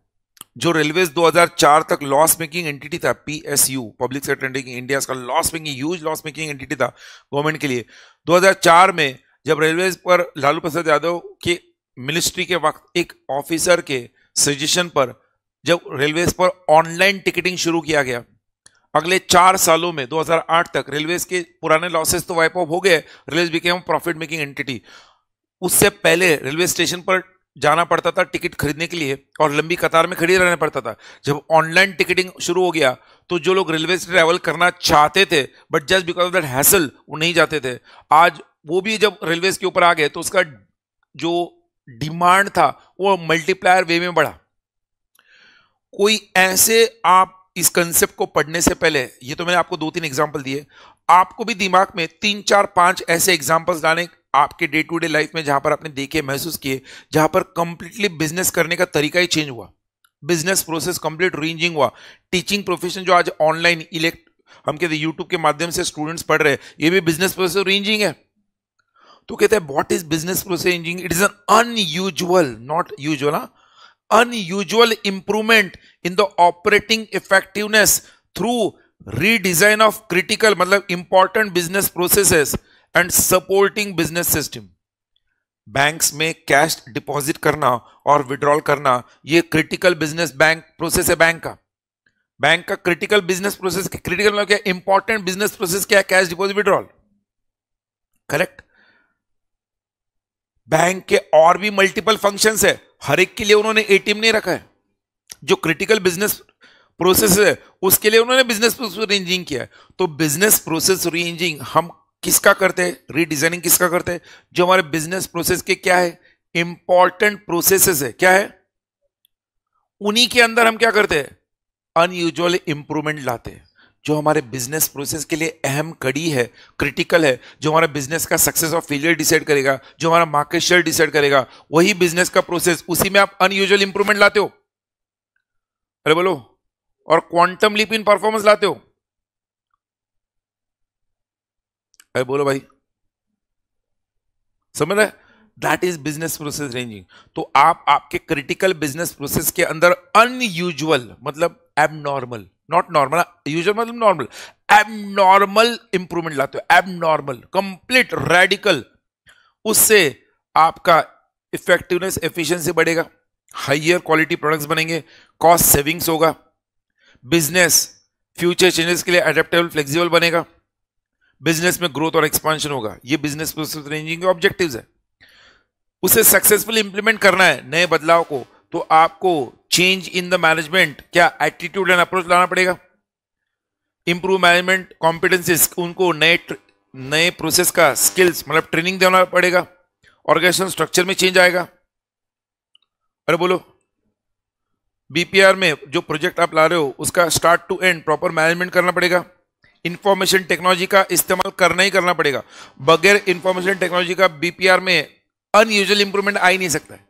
जो रेलवेज 2004 तक लॉस मेकिंग एंटिटी था, पीएसयू, पब्लिक सेक्टर इंडिया का loss making, huge loss making entity था गवर्नमेंट के लिए। 2004 में जब रेलवेज पर लालू प्रसाद यादव के मिनिस्ट्री के वक्त एक ऑफिसर के सजेशन पर जब रेलवेज पर ऑनलाइन टिकटिंग शुरू किया गया, अगले 4 सालों में 2008 तक रेलवेज के पुराने लॉसेस तो वाइप ऑफ हो गए, railways became profit making entity. उससे पहले रेलवे स्टेशन पर जाना पड़ता था टिकट खरीदने के लिए और लंबी कतार में खड़ी रहना पड़ता था। जब ऑनलाइन टिकटिंग शुरू हो गया तो जो लोग रेलवे से ट्रैवल करना चाहते थे but just because of that hassle वो नहीं जाते थे, आज वो भी जब रेलवेज के ऊपर आ गए तो उसका जो डिमांड था वो मल्टीप्लायर वे में बढ़ा। कोई ऐसे, आप इस कंसेप्ट को पढ़ने से पहले, ये तो मैंने आपको 2-3 एग्जांपल दिए, आपको भी दिमाग में 3-4-5 ऐसे एग्जांपल्स लाने आपके डे टू डे लाइफ में जहां पर आपने देखे, महसूस किए, जहां पर कंप्लीटली बिजनेस करने का तरीका ही चेंज हुआ, बिजनेस प्रोसेस कंप्लीट रीइंजीनियरिंग हुआ। टीचिंग प्रोफेशन जो आज ऑनलाइन हम कहते हैं यूट्यूब के माध्यम से स्टूडेंट्स पढ़ रहे हैं, ये भी बिजनेस प्रोसेस रीइंजीनियरिंग है। तो कहते हैं what is business process reengineering? It is an unusual, not usual, unusual improvement in the operating effectiveness through redesign of critical मतलब important business processes and supporting business system. Banks में cash deposit करना और withdrawal करना ये critical business bank process है। Bank का critical business process, critical मतलब क्या, इंपॉर्टेंट बिजनेस प्रोसेस क्या है, cash deposit withdrawal, correct. Bank के और भी मल्टीपल फंक्शंस है, हर एक के लिए उन्होंने एटीएम नहीं रखा है। जो क्रिटिकल बिजनेस प्रोसेस है उसके लिए उन्होंने बिजनेस प्रोसेस रीइंजीनियरिंग किया है। तो बिजनेस प्रोसेस रीइंजीनियरिंग हम किसका करते हैं, रीडिजाइनिंग किसका करते हैं, जो हमारे बिजनेस प्रोसेस के क्या है, इंपॉर्टेंट प्रोसेसेस है, क्या है, उन्हीं के अंदर हम क्या करते हैं, अनयूजुअल इंप्रूवमेंट लाते हैं। जो हमारे बिजनेस प्रोसेस के लिए अहम कड़ी है, क्रिटिकल है, जो हमारा बिजनेस का सक्सेस और फेलियर डिसाइड करेगा, जो हमारा मार्केट शेयर डिसाइड करेगा, वही बिजनेस का प्रोसेस, उसी में आप अनयूजुअल इंप्रूवमेंट लाते हो। अरे बोलो, और क्वांटम लीप इन परफॉर्मेंस लाते हो। अरे बोलो भाई, समझ रहे, that is business process ranging. तो आप आपके क्रिटिकल बिजनेस प्रोसेस के अंदर अनयूजुअल मतलब एबनॉर्मल, नॉट नॉर्मल, यूजुअल मतलब नॉर्मल, एबनॉर्मल इंप्रूवमेंट लाते हो, एबनॉर्मल, कंप्लीट, रेडिकल। उससे आपका इफेक्टिवनेस, एफिशिएंसी बढ़ेगा, हाइयर क्वालिटी प्रोडक्ट्स बनेंगे, कॉस्ट सेविंग्स होगा, बिजनेस फ्यूचर चेंजेस के लिए एडेप्टेबल, फ्लेक्सिबल बनेगा, बिजनेस में ग्रोथ और एक्सपांशन होगा। ये बिजनेस प्रोसेस रेंजिंग के ऑब्जेक्टिव्स है। उसे सक्सेसफुली इंप्लीमेंट करना है नए बदलाव को, तो आपको चेंज इन द मैनेजमेंट, क्या एटीट्यूड एंड अप्रोच लाना पड़ेगा, इंप्रूव मैनेजमेंट कॉम्पिटेंसीज, उनको नए प्रोसेस का स्किल्स मतलब ट्रेनिंग देना पड़ेगा, ऑर्गेनाइजेशन स्ट्रक्चर में चेंज आएगा। अरे बोलो, बीपीआर में जो प्रोजेक्ट आप ला रहे हो उसका start to end proper management करना पड़ेगा, इंफॉर्मेशन टेक्नोलॉजी का इस्तेमाल करना ही करना पड़ेगा। बगैर इंफॉर्मेशन टेक्नोलॉजी का बीपीआर में अनयूजुअल इंप्रूवमेंट आ ही नहीं सकता है।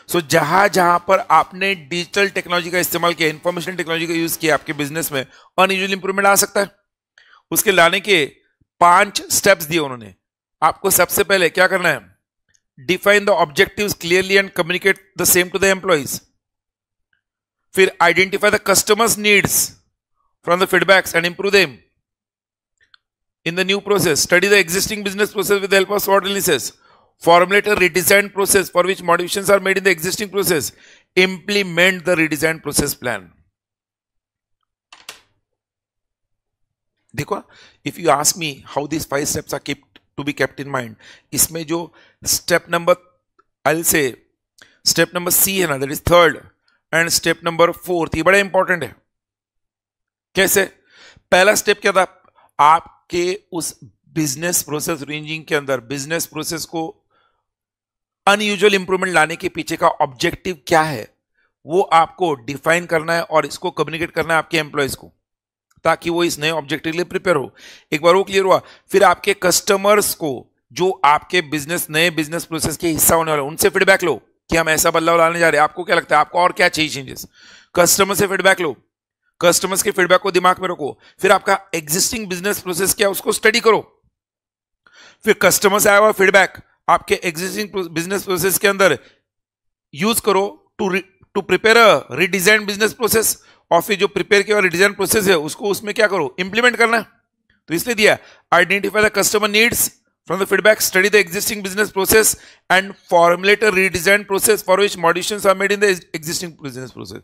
सो जहां जहां पर आपने डिजिटल टेक्नोलॉजी का इस्तेमाल किया, इंफॉर्मेशन टेक्नोलॉजी का यूज किया, आपके बिजनेस में अनयूजुअल इंप्रूवमेंट आ सकता है। उसके लाने के 5 स्टेप्स दिए उन्होंने आपको। सबसे पहले क्या करना है, define the objectives clearly and communicate the same to the employees. फिर identify the customers needs from the feedbacks and improve them in the new process. Study the existing business process with the help of SWOT analysis. Formulate a redesigned process for which modifications are made in the existing process. Implement the redesigned process plan. देखो, if you ask me how these 5 steps are to be kept in mind, इसमें जो step number, I'll say step number C है ना, that is third, and step number 4th, ये बड़ा important है। कैसे? पहला step क्या था, आप के उस बिजनेस प्रोसेस रेंजिंग के अंदर बिजनेस प्रोसेस को अनयूजुअल इंप्रूवमेंट लाने के पीछे का ऑब्जेक्टिव क्या है, वो आपको डिफाइन करना है और इसको कम्युनिकेट करना है आपके एम्प्लॉयज को, ताकि वो इस नए ऑब्जेक्टिव के लिए प्रिपेयर हो। एक बार वो क्लियर हुआ, फिर आपके कस्टमर्स को, जो आपके बिजनेस नए बिजनेस प्रोसेस के हिस्सा होने वाले, उनसे फीडबैक लो कि हम ऐसा बदलाव लाने जा रहे हैं, आपको क्या लगता है, आपको और क्या चाहिए चेंजेस। कस्टमर से फीडबैक लो, कस्टमर्स के फीडबैक को दिमाग में रखो। फिर आपका एग्जिस्टिंग बिजनेस प्रोसेस क्या है उसको स्टडी करो। फिर कस्टमर से आया हुआ फीडबैक आपके एग्जिस्टिंग बिजनेस प्रोसेस के अंदर यूज करो to prepare a redesign business process. और फिर जो प्रिपेयर किया रीडिजाइन प्रोसेस है उसको उसमें क्या करो, इंप्लीमेंट करना। तो इसलिए दिया, identify the customer needs from the feedback, study the existing business process and formulate a redesign process for which modifications are made in the existing business process.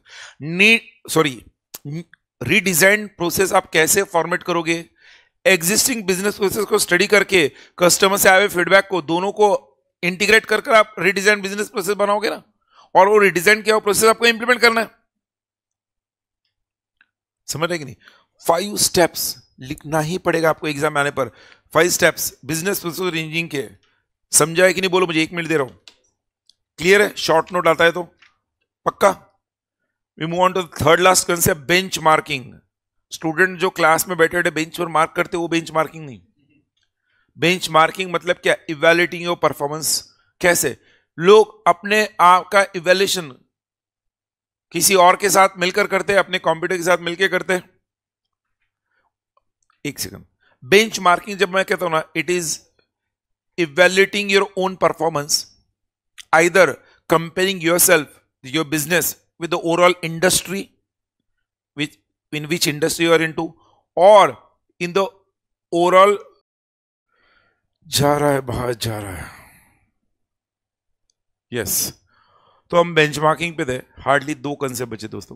Redesign process आप कैसे फॉर्मेट करोगे, existing business process को study करके customer से आए हुए feedback को दोनों को इंटीग्रेट कर आप रीडिजाइन बिजनेस प्रोसेस बनाओगे ना, और वो रीडिजाइन किया हुआ प्रोसेस आपको इंप्लीमेंट करना है। समझ रहे कि नहीं? 5 स्टेप्स लिखना ही पड़ेगा आपको एग्जाम में आने पर। 5 स्टेप्स बिजनेस प्रोसेस रेंजिंग के। समझा है कि नहीं? बोलो मुझे, 1 मिनट दे रहा हूं। क्लियर है? शॉर्ट नोट आता है तो पक्का। We move on to the third last concept, benchmarking. Student जो क्लास में बैठे बैठे बेंच पर मार्क करते, वो बेंच मार्किंग नहीं। बेंच मार्किंग मतलब क्या, इवैल्यूएटिंग योर परफॉर्मेंस। कैसे लोग अपने आप का इवैल्यूएशन किसी और के साथ मिलकर करते हैं, अपने कॉम्पिटिटर के साथ मिलकर करते हैं। एक सेकंड, बेंच मार्किंग जब मैं कहता हूं ना, it is evaluating your own performance, either comparing yourself, your business with the overall industry, which in which industry you are into, और इन द ओवरऑल जा रहा है, बाहर जा रहा है, यस। तो हम बेंचमार्किंग पे थे, हार्डली 2 कंसेप्ट बचे दोस्तों।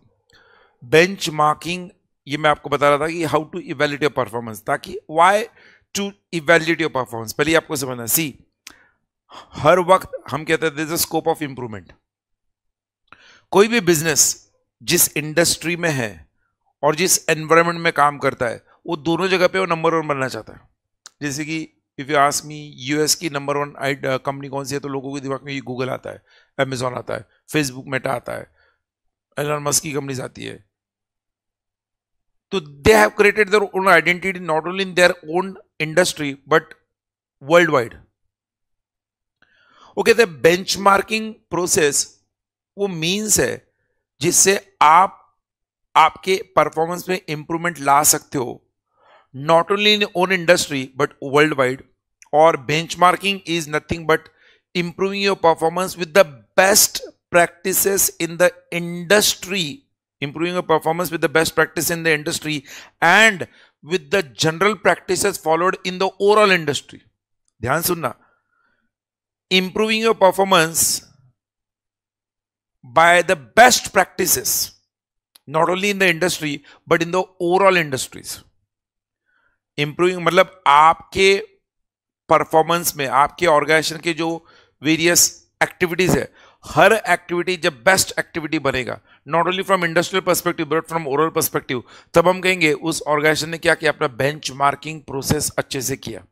बेंचमार्किंग, ये मैं आपको बता रहा था कि how to evaluate your performance, ताकि why to evaluate your performance, पहले आपको समझना। सी, हर वक्त हम कहते हैं there is a scope of improvement. कोई भी बिजनेस जिस इंडस्ट्री में है और जिस एनवायरनमेंट में काम करता है, वो दोनों जगह पे वो नंबर 1 बनना चाहता है। जैसे कि if you ask me, US की नंबर 1 कंपनी कौन सी है, तो लोगों के दिमाग में गूगल आता है, अमेजॉन आता है, फेसबुक, मेटा आता है, एलन मस्क की कंपनीज आती है। तो they have created their own identity not only in their own industry but world wide. वो कहते हैं बेंचमार्किंग प्रोसेस वो मीन्स है जिससे आप आपके परफॉर्मेंस में इंप्रूवमेंट ला सकते हो, not only in own industry but worldwide. और benchmarking is nothing but improving your performance with the best practices in the industry, improving your performance with the best practice in the industry and with the general practices followed in the overall industry. ध्यान सुनना, improving your performance by the best practices not only in the industry but in the overall industries. Improving मतलब आपके performance में, आपके organisation के जो various activities है, हर activity जब बेस्ट एक्टिविटी बनेगा, not only from industrial perspective but from overall perspective, तब हम कहेंगे उस ऑर्गेनाइजेशन ने क्या किया, अपना बेंचमार्किंग प्रोसेस अच्छे से किया।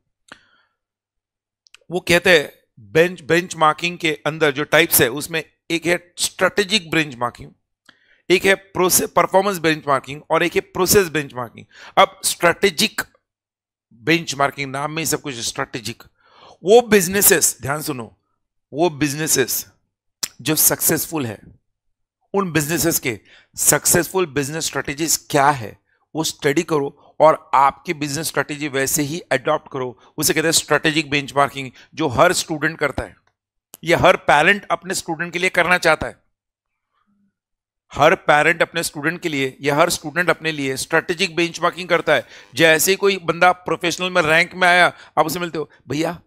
वो कहते हैं बेंचमार्किंग के अंदर जो टाइप्स है उसमें एक है स्ट्रेटेजिक बेंचमार्किंग, एक है प्रोसेस परफॉर्मेंस बेंचमार्किंग और एक है प्रोसेस बेंचमार्किंग। अब स्ट्रेटेजिक बेंचमार्किंग, नाम में ही सब कुछ स्ट्रेटेजिक, वो बिजनेसेस, ध्यान सुनो, वो बिजनेसेस जो सक्सेसफुल है, उन बिजनेसेस के सक्सेसफुल बिजनेस स्ट्रेटेजीज क्या है वो स्टडी करो और आपकी बिजनेस स्ट्रेटेजी वैसे ही अडॉप्ट करो। उसे कहते हैं स्ट्रेटेजिक बेंचमार्किंग, जो हर स्टूडेंट करता है, या हर पेरेंट अपने स्टूडेंट के लिए करना चाहता है। हर पेरेंट अपने स्टूडेंट के लिए या हर स्टूडेंट अपने लिए स्ट्रेटेजिक बेंचमार्किंग करता है। जैसे कोई बंदा प्रोफेशनल में रैंक में आया, आप उसे मिलते हो, भैया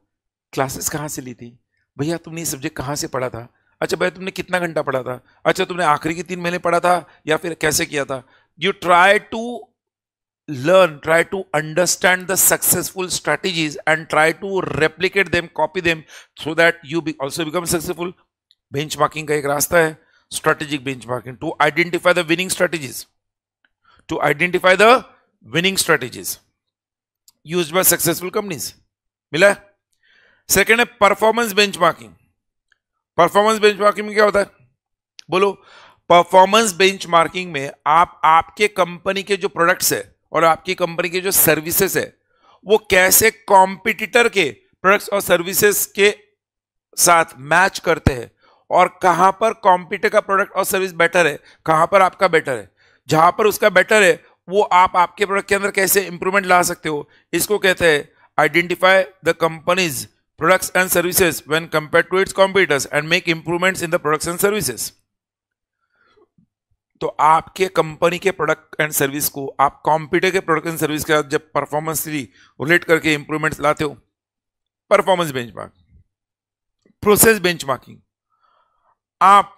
क्लासेस कहाँ से ली थी, भैया तुमने ये सब्जेक्ट कहाँ से पढ़ा था, अच्छा भैया तुमने कितना घंटा पढ़ा था, अच्छा तुमने आखिरी के 3 महीने पढ़ा था या फिर कैसे किया था। You try to learn, try to understand the successful strategies and try to replicate them, copy them so that you also become successful. Benchmarking का एक रास्ता है strategic benchmarking, to identify the winning strategies, to identify the winning strategies used by successful companies. मिला? Second है performance benchmarking. Performance benchmarking में क्या होता है, बोलो। परफॉर्मेंस बेंचमार्किंग में आप आपके कंपनी के जो प्रोडक्ट्स है और आपकी कंपनी के जो सर्विसेज है वो कैसे कॉम्पिटिटर के प्रोडक्ट्स और सर्विसेज के साथ मैच करते हैं और कहां पर कॉम्पिटिटर का प्रोडक्ट और सर्विस बेटर है, कहां पर आपका बेटर है। जहां पर उसका बेटर है वो आप आपके प्रोडक्ट के अंदर कैसे इंप्रूवमेंट ला सकते हो, इसको कहते हैं identify the companies products and services when compared to its competitors and make improvements in the products and services. तो आपके कंपनी के प्रोडक्ट एंड सर्विस को आप कॉम्पिटिटर के प्रोडक्ट एंड सर्विस के साथ जब परफॉर्मेंस रिलेट करके इंप्रूवमेंट्स लाते हो, परफॉर्मेंस बेंचमार्किंग। प्रोसेस बेंचमार्किंग, आप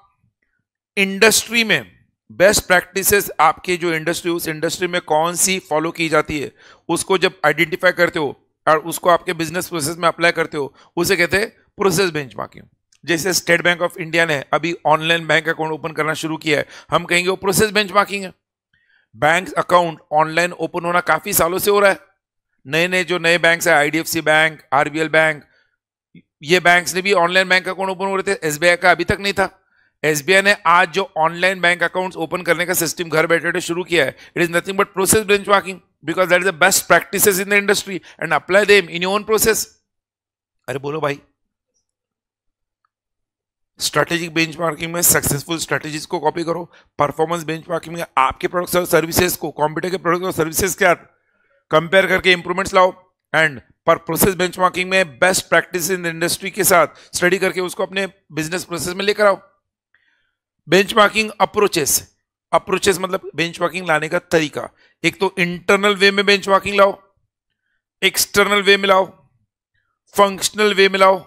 इंडस्ट्री में बेस्ट प्रैक्टिसेस, आपके जो इंडस्ट्री, उस इंडस्ट्री में कौन सी फॉलो की जाती है उसको जब आइडेंटिफाई करते हो और उसको आपके बिजनेस प्रोसेस में अप्लाई करते हो, उसे कहते हैं प्रोसेस बेंचमार्किंग। जैसे स्टेट बैंक ऑफ इंडिया ने अभी ऑनलाइन बैंक अकाउंट ओपन करना शुरू किया है, हम कहेंगे वो प्रोसेस बेंचमार्किंग है। बैंक अकाउंट ऑनलाइन ओपन होना काफी सालों से हो रहा है। नए नए जो नए बैंक्स है, आईडीएफसी बैंक, आरबीएल बैंक, ये बैंक्स ने भी ऑनलाइन बैंक अकाउंट ओपन हो रहे थे। एसबीआई का अभी तक नहीं था। एसबीआई ने आज जो ऑनलाइन बैंक अकाउंट्स ओपन करने का सिस्टम घर बैठे शुरू किया है, it is nothing but process benchmarking, because that is the best practices in the industry and apply them in your own process. अरे बोलो भाई, स्ट्रेटेजिक बेंचमार्किंग में सक्सेसफुल स्ट्रेटेजीज को कॉपी करो, परफॉर्मेंस बेंचमार्किंग में आपके प्रोडक्ट्स और सर्विसेज को कॉम्पिटिटर के प्रोडक्ट और सर्विसेज के साथ कंपेयर करके इंप्रूवमेंट्स लाओ, एंड पर प्रोसेस बेंचमार्किंग में बेस्ट प्रैक्टिस इन इंडस्ट्री के साथ स्टडी करके उसको अपने बिजनेस प्रोसेस में लेकर आओ। बेंचमार्किंग अप्रोचेस, अप्रोचेस मतलब बेंचमार्किंग लाने का तरीका, एक तो इंटरनल वे में बेंचमार्किंग लाओ, एक्सटर्नल वे में लाओ, फंक्शनल वे में लाओ,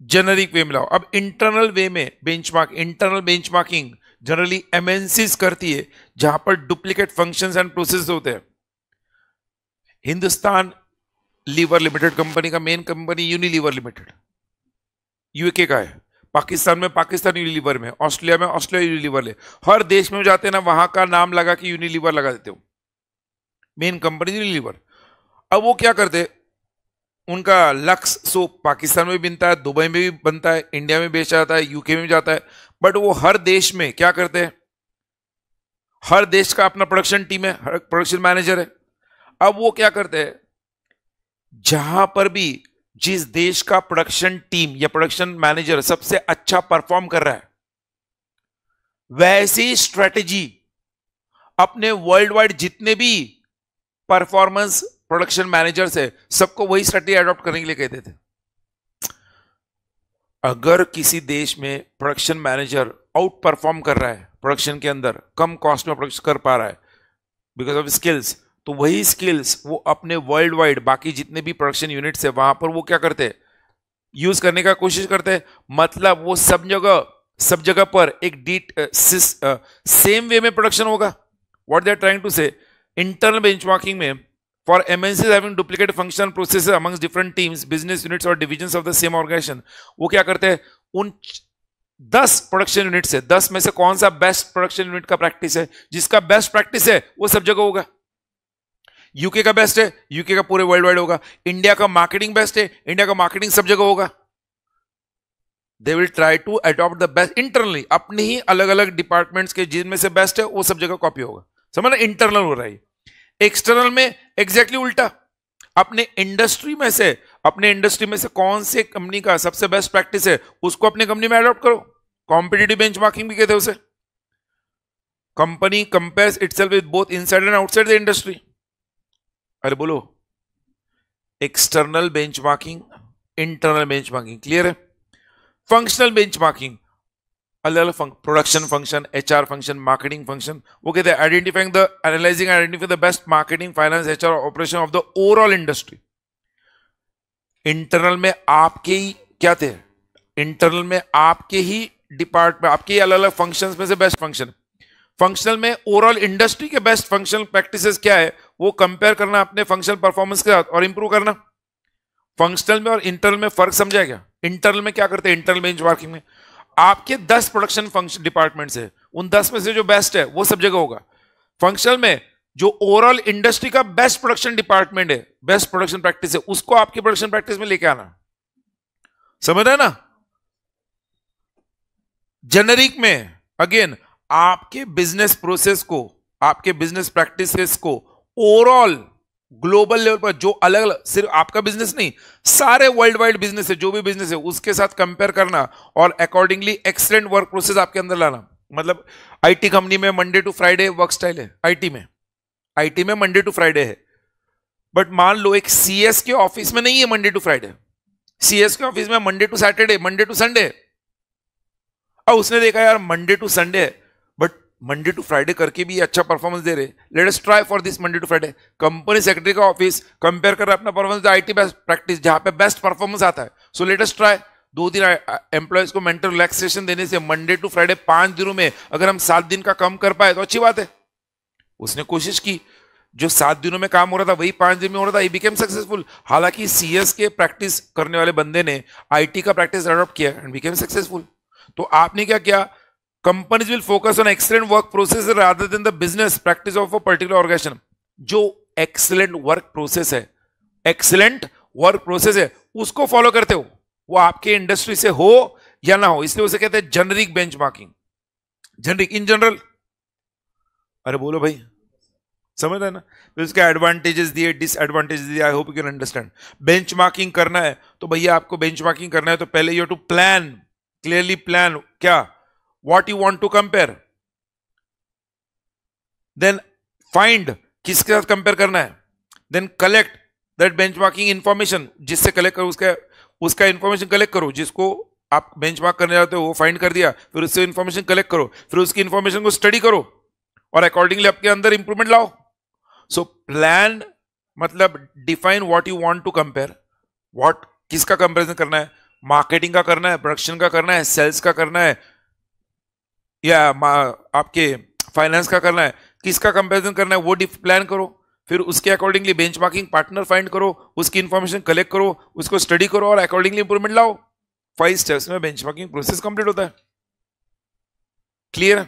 जेनरिक वे में लाओ। अब इंटरनल वे में इंटरनल बेंचमार्किंग जनरली एमएनसीज करती है, जहां पर डुप्लीकेट फंक्शंस एंड प्रोसेस होते हैं। हिंदुस्तान लीवर लिमिटेड कंपनी का main company Unilever limited UK का है, पाकिस्तान में पाकिस्तान यूनिलीवर में, ऑस्ट्रेलिया में ऑस्ट्रेलिया यूनिलीवर ले, हर देश में जाते हैं ना वहां का नाम लगा के यूनिलीवर लगा देते हो, मेन कंपनी यूनिलीवर। अब वो क्या करते, उनका लक्स सोप पाकिस्तान में भी बनता है, दुबई में भी बनता है, इंडिया में बेचा जाता है, यूके में भी जाता है, बट वो हर देश में क्या करते हैं, हर देश का अपना प्रोडक्शन टीम है, हर प्रोडक्शन मैनेजर है। अब वो क्या करते हैं, जहां पर भी जिस देश का प्रोडक्शन टीम या प्रोडक्शन मैनेजर सबसे अच्छा परफॉर्म कर रहा है, वैसी स्ट्रेटेजी अपने वर्ल्ड वाइड जितने भी परफॉर्मेंस प्रोडक्शन मैनेजर्स है सबको वही स्ट्रेटेजी अडॉप्ट करने के लिए कहते थे। अगर किसी देश में प्रोडक्शन मैनेजर आउट परफॉर्म कर रहा है, प्रोडक्शन के अंदर कम कॉस्ट में प्रोडक्शन कर पा रहा है बिकॉज ऑफ स्किल्स, तो वही स्किल्स वो अपने वर्ल्ड वाइड बाकी जितने भी प्रोडक्शन यूनिट्स है वहां पर वो क्या करते हैं, यूज करने का कोशिश करते हैं। मतलब वो सब जगह पर एक सेम वे में प्रोडक्शन होगा। What they are trying to say, internal benchmarking में for MNCs having duplicate functional processes amongst different teams, business units और divisions of the same organisation, वो क्या करते हैं, उन 10 प्रोडक्शन यूनिट से 10 में से कौन सा बेस्ट प्रोडक्शन यूनिट का प्रैक्टिस है, जिसका बेस्ट प्रैक्टिस है वो सब जगह होगा। यूके का बेस्ट है, यूके का पूरे वर्ल्ड वाइड होगा। इंडिया का मार्केटिंग बेस्ट है, इंडिया का मार्केटिंग सब जगह होगा। They will try to adopt the best internally, अपने ही अलग अलग डिपार्टमेंट्स के जिनमें से बेस्ट है वो सब जगह कॉपी होगा। समझ, इंटरनल हो रहा है। एक्सटर्नल में एग्जैक्टली उल्टा, अपने इंडस्ट्री में से कौन से कंपनी का सबसे बेस्ट प्रैक्टिस है उसको अपने कंपनी में अडॉप्ट करो। कॉम्पिटिटिव बेंचमार्किंग भी कहते हैं उसे। Company compares itself with both inside and outside the industry. अरे बोलो, external benchmarking, internal benchmarking, clear है। फंक्शनल बेंचमार्किंग, अलग अलग production function, HR function, marketing function, वो कहते हैं identifying the analysing identify the best marketing, finance, HR operation of the overall industry. Internal में आपके ही क्या थे, इंटरनल में आपके ही डिपार्टमेंट, आपके ही अलग अलग फंक्शंस में से बेस्ट फंक्शन। फंक्शनल में ओवरऑल इंडस्ट्री के बेस्ट फंक्शनल प्रैक्टिसेस क्या है वो कंपेयर करना अपने फंक्शनल परफॉर्मेंस के साथ और इंप्रूव करना। फंक्शनल में और इंटरनल में फर्क समझा क्या? इंटरनल में क्या करते हैं, इंटरनल बेंचमार्किंग में आपके 10 प्रोडक्शन फंक्शन डिपार्टमेंट्स है, उन 10 में से जो बेस्ट है वो सब जगह होगा। फंक्शनल में जो ओवरऑल इंडस्ट्री का बेस्ट प्रोडक्शन डिपार्टमेंट है, बेस्ट प्रोडक्शन प्रैक्टिस है, उसको आपकी प्रोडक्शन प्रैक्टिस में लेके आना। समझ रहे ना? जेनरिक में अगेन आपके बिजनेस प्रोसेस को, आपके बिजनेस प्रैक्टिसेस को ओवरऑल ग्लोबल लेवल पर, जो अलग अलग, सिर्फ आपका बिजनेस नहीं, सारे वर्ल्ड वाइड बिजनेस है, जो भी बिजनेस है उसके साथ कंपेयर करना और अकॉर्डिंगली एक्सीलेंट वर्क प्रोसेस आपके अंदर लाना। मतलब आईटी कंपनी में Monday to Friday work style है, आईटी में मंडे टू फ्राइडे है, बट मान लो एक सीएस के ऑफिस में नहीं है मंडे टू फ्राइडे, सीएस के ऑफिस में Monday to Saturday, Monday to Sunday. अब उसने देखा यार Monday to Sunday but Monday to Friday करके भी अच्छा परफॉर्मेंस दे रहे, let us try for this Monday to Friday. Company secretary का ऑफिस कंपेयर कर रहा है अपना परफॉर्मेंस आईटी बेस्ट प्रैक्टिस जहां पे बेस्ट परफॉर्मेंस आता है, सो लेट अस ट्राई। 2 दिन एम्प्लॉयज को मेंटल रिलैक्सेशन देने से मंडे टू फ्राइडे 5 दिनों में अगर हम 7 दिन का कम कर पाए तो अच्छी बात है। उसने कोशिश की, जो 7 दिनों में काम हो रहा था वही 5 दिन में हो रहा था, ही बिकेम सक्सेसफुल। हालांकि सीएस के प्रैक्टिस करने वाले बंदे ने आईटी का प्रैक्टिस अडॉप्ट किया एंड बिकेम सक्सेसफुल। तो आपने क्या किया, companies will focus on excellent work process rather than the business practice of a particular organization. जो एक्सीलेंट वर्क प्रोसेस है, एक्सीलेंट वर्क प्रोसेस है, उसको फॉलो करते हो, वो आपके इंडस्ट्री से हो या ना हो, इसलिए उसे कहते हैं generic benchmarking, generic in general. अरे बोलो भाई, समझ रहे ना? तो इसके एडवांटेजेस दिए, डिसएडवांटेजेस दिए, आई hope you can understand. Benchmarking करना है तो भैया आपको बेंचमार्किंग करना है तो पहले you have to plan, clearly plan क्या, what you want to compare, then find किसके साथ कंपेयर करना है, then collect that benchmarking information, जिससे कलेक्ट करो, उसका इंफॉर्मेशन कलेक्ट करो, जिसको आप बेंचमार्क करने जाते हो वो फाइंड कर दिया, फिर उससे इंफॉर्मेशन कलेक्ट करो, फिर उसकी इंफॉर्मेशन को स्टडी करो, और अकॉर्डिंगली आपके अंदर इंप्रूवमेंट लाओ. सो प्लान मतलब define what you want to compare. What किसका कंपैरिजन करना है? मार्केटिंग का करना है, प्रोडक्शन का करना है, सेल्स का करना है, या आपके फाइनेंस का करना है? किसका कंपैरिजन करना है वो प्लान करो. फिर उसके अकॉर्डिंगली बेंचमार्किंग पार्टनर फाइंड करो, उसकी इंफॉर्मेशन कलेक्ट करो, उसको स्टडी करो और अकॉर्डिंगली इंप्रूवमेंट लाओ. 5 स्टेप्स में बेंचमार्किंग प्रोसेस कंप्लीट होता है. क्लियर?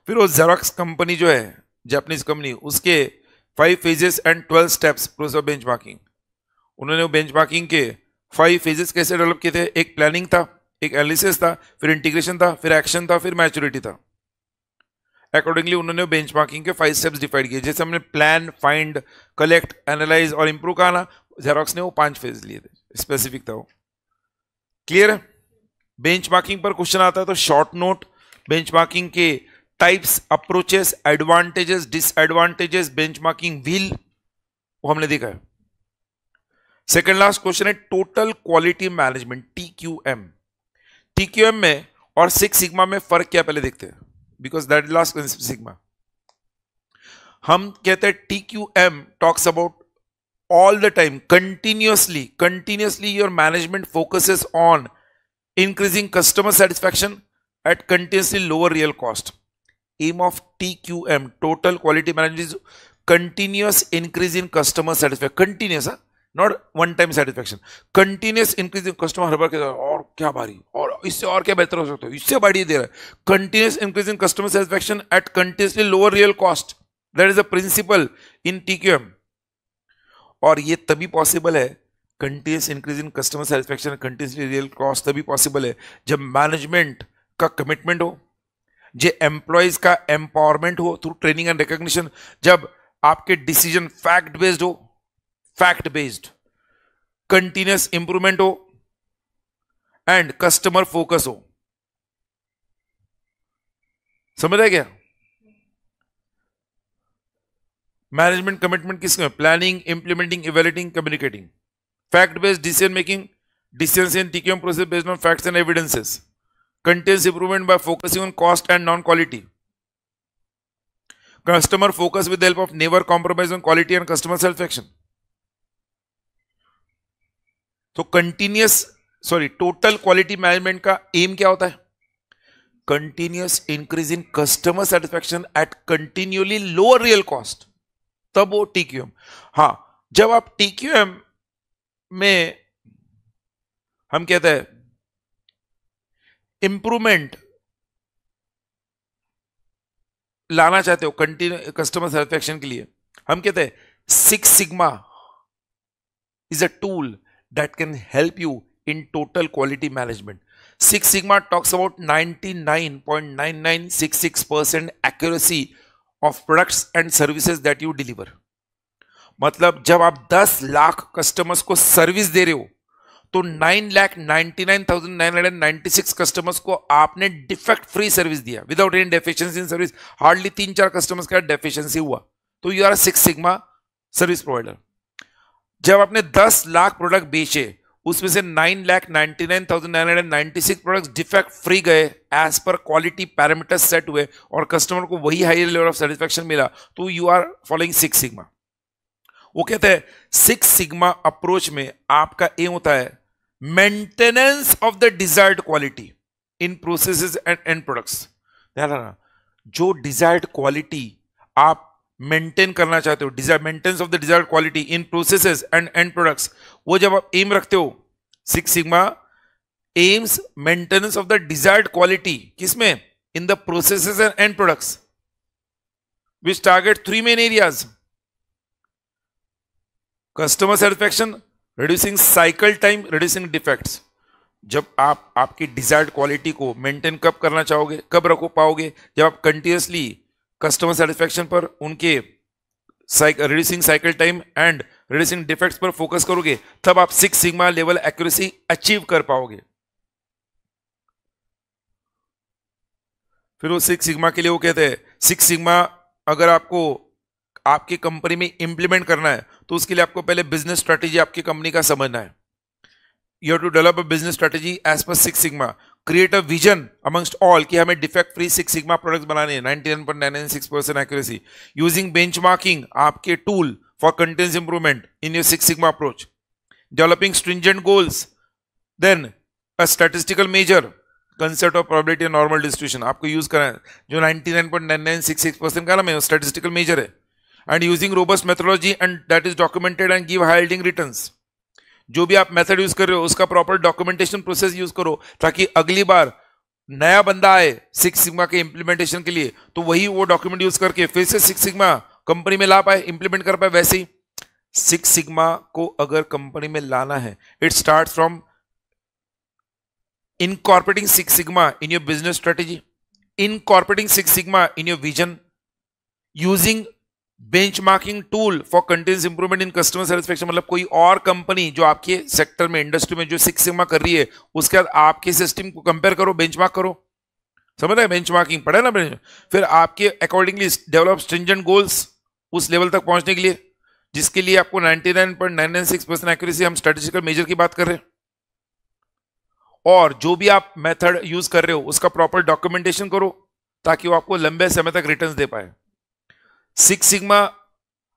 फिर वो जेरॉक्स कंपनी जो है, जापानीज कंपनी, उसके 5 phases and 12 steps process of benchmarking. उन्होंने बेंचमार्किंग के 5 फेजेस कैसे डेवलप किए थे? एक प्लानिंग था, एक एनालिसिस था, फिर इंटीग्रेशन था, फिर एक्शन था, फिर मैच्योरिटी था. अकॉर्डिंगली उन्होंने बेंचमार्किंग के 5 स्टेप्स डिफाइड किए. जैसे हमने प्लान, फाइंड, कलेक्ट, एनालाइज और इंप्रूव कहा ना, जेरॉक्स ने वो 5 फेज लिए थे, स्पेसिफिक था वो. क्लियर है? बेंचमार्किंग पर क्वेश्चन आता है तो शॉर्ट नोट. बेंचमार्किंग के types, approaches, advantages, disadvantages, benchmarking wheel, वो हमने देखा है. सेकंड लास्ट क्वेश्चन है total quality management, TQM. TQM में और 6 सिग्मा में फर्क क्या पहले देखते हैं, because that is last sigma. हम कहते हैं TQM talks about all the time, continuously your management focuses on increasing customer satisfaction at continuously lower real cost. Aim of TQM, total quality management, is continuous increase in customer satisfaction. Continuous, not one time satisfaction. Continuous increase in customer, हर बार कहता है और क्या भारी, और इससे और क्या बेहतर हो सकता है, इससे बढ़िया दे रहा है. Continuous increase in customer satisfaction at continuously lower real cost. That is the principle in TQM. और ये तभी पॉसिबल है, continuous increase in customer satisfaction, continuously real cost तभी पॉसिबल है जब मैनेजमेंट का कमिटमेंट हो, जो एम्प्लॉयज का एम्पावरमेंट हो थ्रू ट्रेनिंग एंड रिकॉग्निशन, जब आपके डिसीजन फैक्ट बेस्ड हो, फैक्ट बेस्ड, कंटिन्यूस इंप्रूवमेंट हो एंड कस्टमर फोकस हो. समझ आया क्या? मैनेजमेंट कमिटमेंट किसमें? Planning, implementing, evaluating, communicating. Fact based decision making, decisions in TQM process based on facts and evidences. Continuous improvement bye focusing on cost and non quality. Customer focus with help of never compromise on quality and customer satisfaction. तो total quality management का M क्या होता है? Continuous increase in customer satisfaction eight continually lower real cost, तब वो TQM. हाँ, जब आप TQM में हम कहते हैं इंप्रूवमेंट लाना चाहते हो कंटिन्यू कस्टमर सेटिस्फैक्शन के लिए, हम कहते हैं 6 sigma is a tool that can help you in total quality management. 6 sigma talks about 99.9966% accuracy of products and services that you deliver. मतलब जब आप 10 लाख कस्टमर्स को सर्विस दे रहे हो तो 9,99,996 कस्टमर्स को आपने डिफेक्ट फ्री सर्विस दिया, without any deficiency in service. Hardly 3-4 customers का डेफिशिएंसी हुआ, तो you are 6 sigma service provider. जब आपने 10 लाख प्रोडक्ट बेचे, उसमें से 9,99,996 प्रोडक्ट्स डिफेक्ट फ्री गए, as per quality parameters set हुए और कस्टमर को वही हायर लेवल ऑफ सेटिस्फैक्शन मिला, तो यू आर फॉलोइंग 6 सिग्मा. वो कहते हैं 6 सिग्मा अप्रोच में आपका एम होता है maintenance of the desired quality in processes and and products. ध्यान रखना, जो डिजायर्ड क्वालिटी आप मेंटेन करना चाहते हो, maintenance of the desired quality in processes and and products, वो जब आप एम रखते हो, 6 sigma aims maintenance of the desired quality किसमें? In the processes and and products, which target 3 main areas: customer satisfaction, reducing cycle time, reducing defects. जब आप आपकी desired quality को मेंटेन कब करना चाहोगे, कब रखो पाओगे? जब आप कंटिन्यूसली कस्टमर सेटिस्फैक्शन पर, उनके reducing cycle time and reducing defects पर फोकस करोगे, तब आप 6 सिग्मा लेवल एक्यूरेसी अचीव कर पाओगे. फिर वो 6 सिग्मा के लिए वो कहते हैं 6 सिग्मा अगर आपको आपकी कंपनी में इंप्लीमेंट करना है तो उसके लिए आपको पहले बिजनेस स्ट्रेटेजी आपकी कंपनी का समझना है. You have to develop a business strategy as पर 6 sigma. Create a vision amongst all कि हमें defect free six sigma products बनाने हैं 99.996% एक्यूरेसी यूजिंग बेंचमार्किंग आपके tool for continuous improvement in your six sigma approach, developing stringent goals, then a statistical measure concept of probability and normal distribution आपको use करना है, जो 99.9966% का नाम है स्टैटिस्टिकल मेजर है, and using robust methodology and that is documented and give high yielding returns. जो भी आप मेथड यूज कर रहे हो उसका प्रॉपर डॉक्यूमेंटेशन प्रोसेस यूज करो ताकि अगली बार नया बंदा आए सिक्स सिग्मा के इंप्लीमेंटेशन के लिए तो वही वो डॉक्यूमेंट यूज करके फिर से सिक्स सिग्मा कंपनी में ला पाए, इंप्लीमेंट कर पाए। वैसे ही सिक्स सिग्मा को अगर कंपनी में लाना है, it start from incorporating Six Sigma in your business strategy, incorporating Six Sigma in your vision, using benchmarking tool for continuous improvement in customer satisfaction। मतलब कोई और कंपनी जो आपके सेक्टर में इंडस्ट्री में जो सिक्स सिग्मा कर रही है उसके बाद आपके सिस्टम को कंपेयर करो, बेंचमार्क करो, समझ रहे हैं? बेंचमार्किंग पढ़ा ना? फिर आपके अकॉर्डिंगली डेवलप स्ट्रिंजेंट गोल्स उस लेवल तक पहुंचने के लिए जिसके लिए आपको 99.996% एक्यूरेसी, हम स्टैटिस्टिकल मेजर की बात कर रहे हैं। और जो भी आप मेथड यूज कर रहे हो उसका प्रॉपर डॉक्यूमेंटेशन करो ताकि वो आपको लंबे समय तक रिटर्न्स दे पाए। सिक्स सिग्मा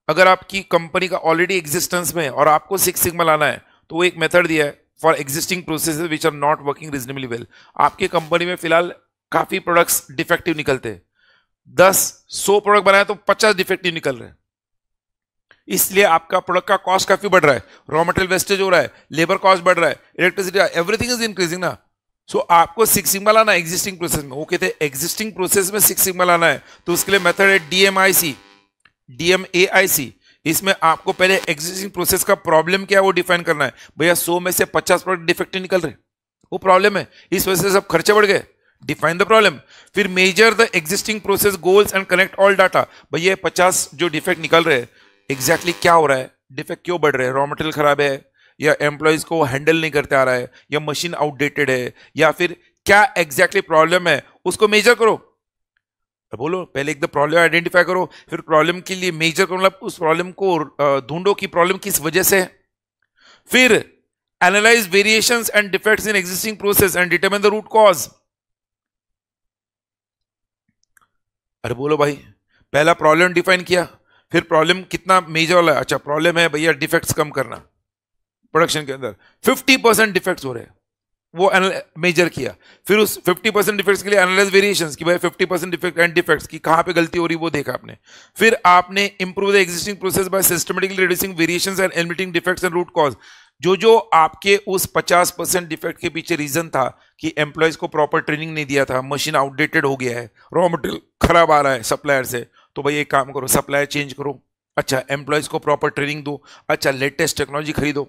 अगर आपकी कंपनी का ऑलरेडी एग्जिस्टेंस में है और आपको सिक्स सिग्मा लाना है तो वो एक मेथड दिया है for existing processes which are not working reasonably well. आपकी कंपनी में फिलहाल काफी प्रोडक्ट्स डिफेक्टिव निकलते हैं, 100 प्रोडक्ट बनाए तो 50 डिफेक्टिव निकल रहे हैं, इसलिए आपका प्रोडक्ट का कॉस्ट काफी बढ़ रहा है, रॉ मटेरियल वेस्टेज हो रहा है, लेबर कॉस्ट बढ़ रहा है, इलेक्ट्रिसिटी, एवरीथिंग इज इंक्रीजिंग ना। सो आपको सिक्स सिग्मा लाना है एग्जिस्टिंग प्रोसेस में। वो कहते हैं एग्जिस्टिंग प्रोसेस में सिक्स सिग्मा लाना है तो उसके लिए मेथड है DMAIC, DMAIC। इसमें आपको पहले एग्जिस्टिंग प्रोसेस का प्रॉब्लम क्या है वो डिफाइन करना है। भैया 100 में से 50 प्रोडक्ट डिफेक्टिव निकल रहे, वो प्रॉब्लम है, इस वजह से सब खर्चे बढ़ गए, डिफाइन द प्रॉब्लम। फिर measure the existing process goals and connect all data. भैया 50 जो डिफेक्ट निकल रहे हैं एग्जैक्टली क्या हो रहा है, डिफेक्ट क्यों बढ़ रहे हैं, रॉ मटेरियल खराब है या एम्प्लॉयज को हैंडल नहीं करते आ रहा है या मशीन आउटडेटेड है या फिर क्या एग्जैक्टली प्रॉब्लम है, उसको मेजर करो। बोलो पहले एक प्रॉब्लम आइडेंटिफाई करो, फिर प्रॉब्लम के लिए मेजर करो, मतलब उस प्रॉब्लम को ढूंढो कि प्रॉब्लम किस वजह से है। फिर analyse variations and defects in existing process and determine the root cause. अरे बोलो भाई, पहला प्रॉब्लम डिफाइन किया, फिर प्रॉब्लम कितना मेजर वाला है, अच्छा प्रॉब्लम है भैया डिफेक्ट्स कम करना, प्रोडक्शन के अंदर 50% डिफेक्ट्स हो रहे हैं, वो मेजर किया। फिर उस 50% डिफेक्ट्स के लिए एनालाइज वेरिएशंस कि भाई 50% डिफेक्ट एंड डिफेक्ट्स की कहां पे गलती हो रही वो देखा आपने। फिर आपने improve the existing process by systematically reducing variations and eliminating defects and root cause. जो जो आपके उस 50% डिफेक्ट के पीछे रीजन था कि एम्प्लॉयज को प्रॉपर ट्रेनिंग नहीं दिया था, मशीन आउटडेटेड हो गया है, रॉ मटेरियल खराब आ रहा है सप्लायर से, तो भाई एक काम करो सप्लायर चेंज करो, अच्छा एम्प्लॉयज को प्रॉपर ट्रेनिंग दो, अच्छा लेटेस्ट टेक्नोलॉजी खरीदो।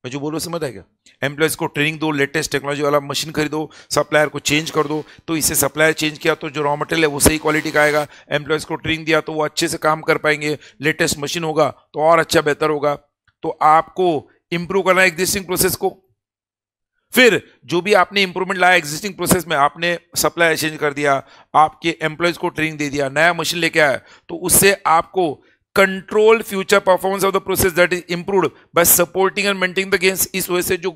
मैं जो बोलो समझ आएगा, एम्प्लॉयज को ट्रेनिंग दो, लेटेस्ट टेक्नोलॉजी वाला मशीन खरीदो, सप्लायर को चेंज कर दो, तो इससे सप्लायर चेंज किया तो जो रॉ मटेरियल है वो सही क्वालिटी का आएगा, एम्प्लॉयज को ट्रेनिंग दिया तो वो अच्छे से काम कर पाएंगे, लेटेस्ट मशीन होगा तो और अच्छा बेहतर होगा। तो आपको इंप्रूव करना है एग्जिस्टिंग प्रोसेस को। फिर जो भी आपने इंप्रूवमेंट लाया एग्जिस्टिंग प्रोसेस में, आपने सप्लायर चेंज कर दिया, आपके एम्प्लॉयज को ट्रेनिंग दे दिया, नया मशीन लेके आया, तो उससे आपको control future performance of the process that is improved bye supporting and maintaining the gains. इस वजह से जो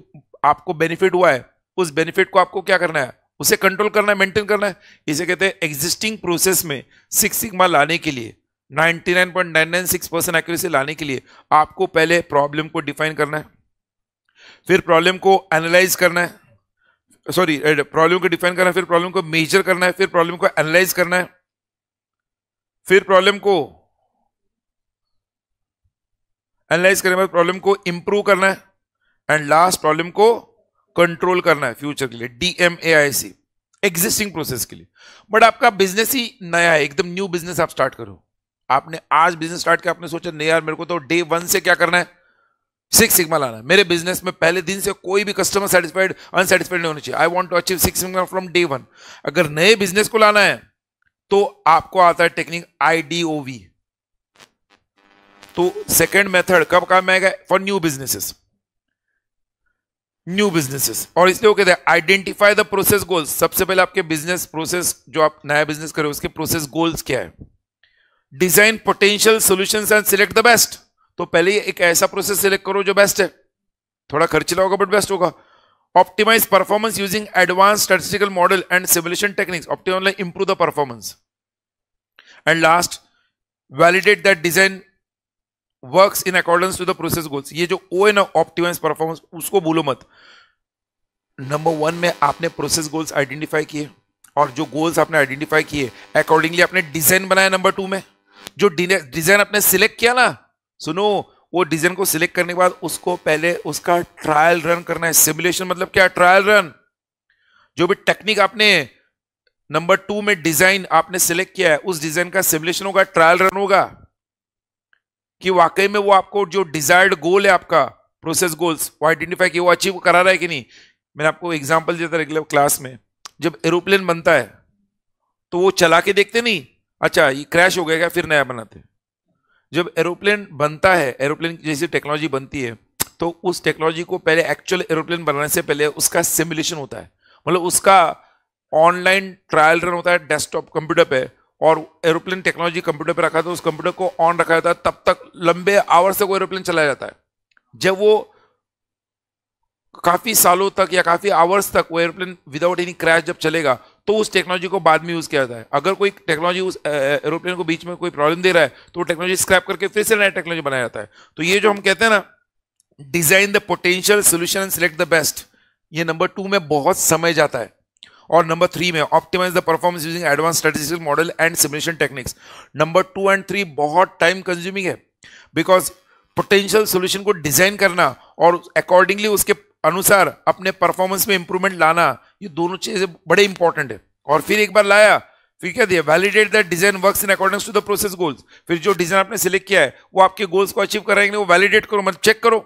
आपको बेनिफिट हुआ है उस बेनिफिट को आपको क्या करना है, उसे कंट्रोल करना है, मेंटेन करना है। इसे कहते हैं एग्जिस्टिंग प्रोसेस में सिक्स सिग्मा लाने के लिए, 99.996% एक्यूरेसी लाने के लिए आपको पहले प्रॉब्लम को डिफाइन करना है, फिर प्रॉब्लम को एनालाइज करना है, प्रॉब्लम को डिफाइन करना है, फिर प्रॉब्लम को मेजर करना है, फिर प्रॉब्लम को एनालाइज करना है, फिर प्रॉब्लम को एनालाइज करने के बाद प्रॉब्लम को इंप्रूव करना है एंड लास्ट प्रॉब्लम को कंट्रोल करना है फ्यूचर के लिए, DMAIC एग्जिस्टिंग प्रोसेस के लिए। बट आपका बिजनेस ही नया है, एकदम न्यू बिजनेस आप स्टार्ट करो, आपने आज बिजनेस स्टार्ट किया, आपने सोचा नहीं यार मेरे को तो डे 1 से क्या करना है, सिक्स सिग्मा लाना है मेरे बिजनेस में, पहले दिन से कोई भी कस्टमर सेटिस्फाइड अनसेटिस्फाइड नहीं होना चाहिए, I want to achieve six sigma from day 1। अगर नए बिजनेस को लाना है तो आपको आता है टेक्निक IDOV। तो सेकंड मेथड कब काम आएगा, फॉर न्यू बिजनेसेस, और इसलिए वो कहते हैं आइडेंटिफाई द प्रोसेस गोल्स। सबसे पहले आपके बिजनेस प्रोसेस, जो आप नया बिजनेस करें उसके प्रोसेस गोल्स क्या है, design potential solutions and select the best. तो पहले एक ऐसा प्रोसेस सिलेक्ट करो जो बेस्ट है, थोड़ा खर्चीला होगा बट बेस्ट होगा, Optimize performance using advanced statistical model and simulation techniques. Optimally improve the performance. And last, validate that design works in accordance to the process goals. ये जो O है ना, optimize performance, उसको भूलो मत. नंबर 1 में आपने प्रोसेस गोल्स आइडेंटिफाई किए और जो गोल्स आपने आइडेंटिफाई किए अकॉर्डिंगली आपने डिजाइन बनाया. नंबर 2 में जो डिजाइन आपने सिलेक्ट किया ना, सुनो, वो डिजाइन को सिलेक्ट करने के बाद उसको पहले उसका ट्रायल रन करना है. सिमुलेशन मतलब क्या? Trial run. जो भी टेक्निक आपने नंबर 2 में डिजाइन आपने सिलेक्ट किया है, उस डिजाइन का सिमुलेशन होगा, ट्रायल रन होगा कि वाकई में वो आपको जो डिजायर्ड गोल है आपका प्रोसेस गोल्स वो आइडेंटिफाई किया, वो अचीव करा रहा है कि नहीं. मैंने आपको एग्जांपल देता रेगुलर क्लास में, जब एरोप्लेन बनता है तो वो चला के देखते नहीं, अच्छा ये क्रैश हो गया फिर नया बनाते. जब एरोप्लेन बनता है, एरोप्लेन जैसी टेक्नोलॉजी बनती है, तो उस टेक्नोलॉजी को पहले एक्चुअल एरोप्लेन बनाने से पहले उसका सिमुलेशन होता है. मतलब उसका ऑनलाइन ट्रायल रन होता है डेस्कटॉप कंप्यूटर पे, और एरोप्लेन टेक्नोलॉजी कंप्यूटर पे रखा था, उस कंप्यूटर को ऑन रखा जाता है, तब तक लंबे आवर्स तक वो एरोप्लेन चलाया जाता है. जब वो काफी सालों तक या काफी आवर्स तक वो एरोप्लेन विदाउट एनी क्रैश जब चलेगा, तो उस टेक्नोलॉजी को बाद में यूज किया जाता है. अगर कोई टेक्नोलॉजी उस एरोप्लेन को बीच में कोई प्रॉब्लम दे रहा है तो वो टेक्नोलॉजी स्क्रैप करके फिर से नया टेक्नोलॉजी बनाया जाता है. तो ये जो हम कहते हैं ना, design the potential solution and select the best, ये नंबर 2 में बहुत समय जाता है. और नंबर 3 में optimise the performance using advance statistical model and simulation techniques. Number 2 and 3 बहुत टाइम कंज्यूमिंग है, बिकॉज पोटेंशियल सोल्यूशन को डिजाइन करना और अकॉर्डिंगली उसके अनुसार अपने परफॉर्मेंस में इंप्रूवमेंट लाना, ये दोनों चीजें बड़े इंपॉर्टेंट है. और फिर एक बार लाया, फिर क्या दिया? Validate that design works in according to the process goals. फिर जो डिजाइन आपने सिलेक्ट किया है वो आपके गोल्स को अचीव कराएंगे, वो वैलिडेट करो, मतलब चेक करो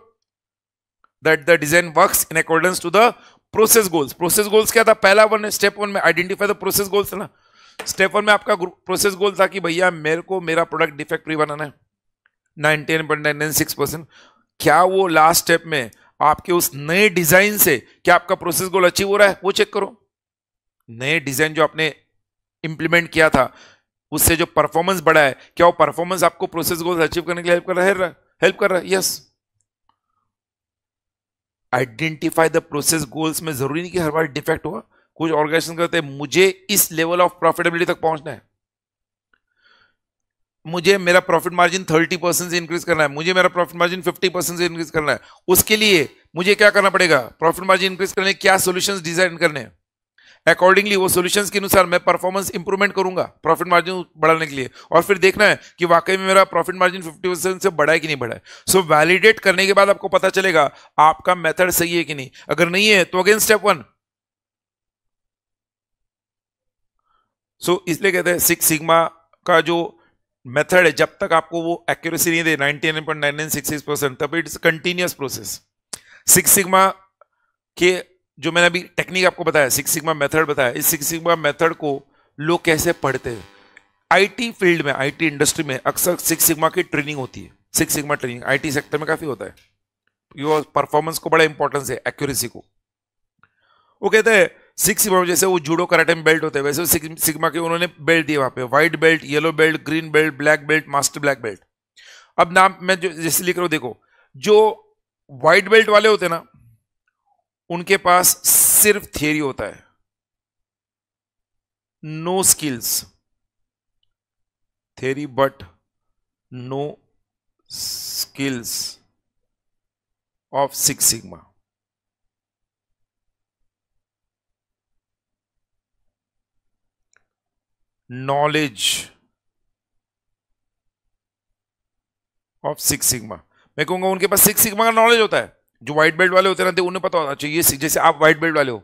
that the design works in according to the process goals. Process goals क्या था? पहला वन, स्टेप 1 में आइडेंटिफाई द प्रोसेस गोल्स है ना. स्टेप 1 में आपका प्रोसेस गोल था कि भैया मेरे को मेरा प्रोडक्ट डिफेक्ट फ्री बनाना है 99.996%. क्या वो लास्ट स्टेप में आपके उस नए डिजाइन से क्या आपका प्रोसेस गोल अचीव हो रहा है? वो चेक करो. नए डिजाइन जो आपने इंप्लीमेंट किया था उससे जो परफॉर्मेंस बढ़ा है, क्या वो परफॉर्मेंस आपको प्रोसेस गोल अचीव करने के लिए हेल्प कर रहा है? Yes. Identify the process goals में जरूरी नहीं कि हर बार डिफेक्ट होगा. कुछ ऑर्गेनाइजेशन करते हैं, मुझे इस लेवल ऑफ प्रॉफिटेबिलिटी तक पहुंचना है, मुझे मेरा प्रॉफिट मार्जिन 30% से इंक्रीज करना है, मुझे मेरा प्रॉफिट मार्जिन 50% से इंक्रीज करना है. उसके लिए मुझे क्या करना पड़ेगा? प्रॉफिट मार्जिन इंक्रीज करने क्या सॉल्यूशंस डिजाइन करने हैं, अकॉर्डिंगली वो सॉल्यूशंस के अनुसार मैं परफॉर्मेंस इंप्रूवमेंट करूंगा प्रॉफिट मार्जिन बढ़ाने के लिए. और फिर देखना है कि वाकई में मेरा प्रॉफिट मार्जिन 50% से बढ़ा है कि नहीं बढ़ा है. सो वैलिडेट करने के बाद आपको पता चलेगा आपका मेथड सही है कि नहीं. अगर नहीं है तो अगेन स्टेप 1. सो इसलिए कहते हैं सिक्स सिग्मा का जो मेथड है, जब तक आपको वो एक्यूरेसी नहीं दे 99.9966%, तब it's continuous process. Six sigma के जो मैंने अभी टेक्निक आपको बताया, सिक्स सिग्मा मेथड बताया, इस सिक्स सिग्मा मेथड को लोग कैसे पढ़ते हैं? आईटी फील्ड में, आईटी इंडस्ट्री में अक्सर सिक्स सिग्मा की ट्रेनिंग होती है. Six sigma training IT sector में काफी होता है. यो परफॉर्मेंस को बड़ा इंपॉर्टेंस है, एक्यूरेसी को. वो कहते हैं सिक्स सिग्मा, जैसे वो जूडो कराटे में बेल्ट होते हैं, वैसे सिक्स सिग्मा के उन्होंने बेल्ट दिए वहां पे, white belt, yellow belt, green belt, black belt, master black belt. अब नाम मैं जो जैसे लिख रहा हूं, देखो, जो व्हाइट बेल्ट वाले होते हैं ना, उनके पास सिर्फ थियरी होता है, no skills. Theory but no skills of six sigma. Knowledge of six sigma. मैं कहूंगा उनके पास सिक्स सिग्मा का नॉलेज होता है. जो व्हाइट बेल्ट वाले होते हैं ना, उन्हें पता होना चाहिए, जैसे आप व्हाइट बेल्ट वाले हो,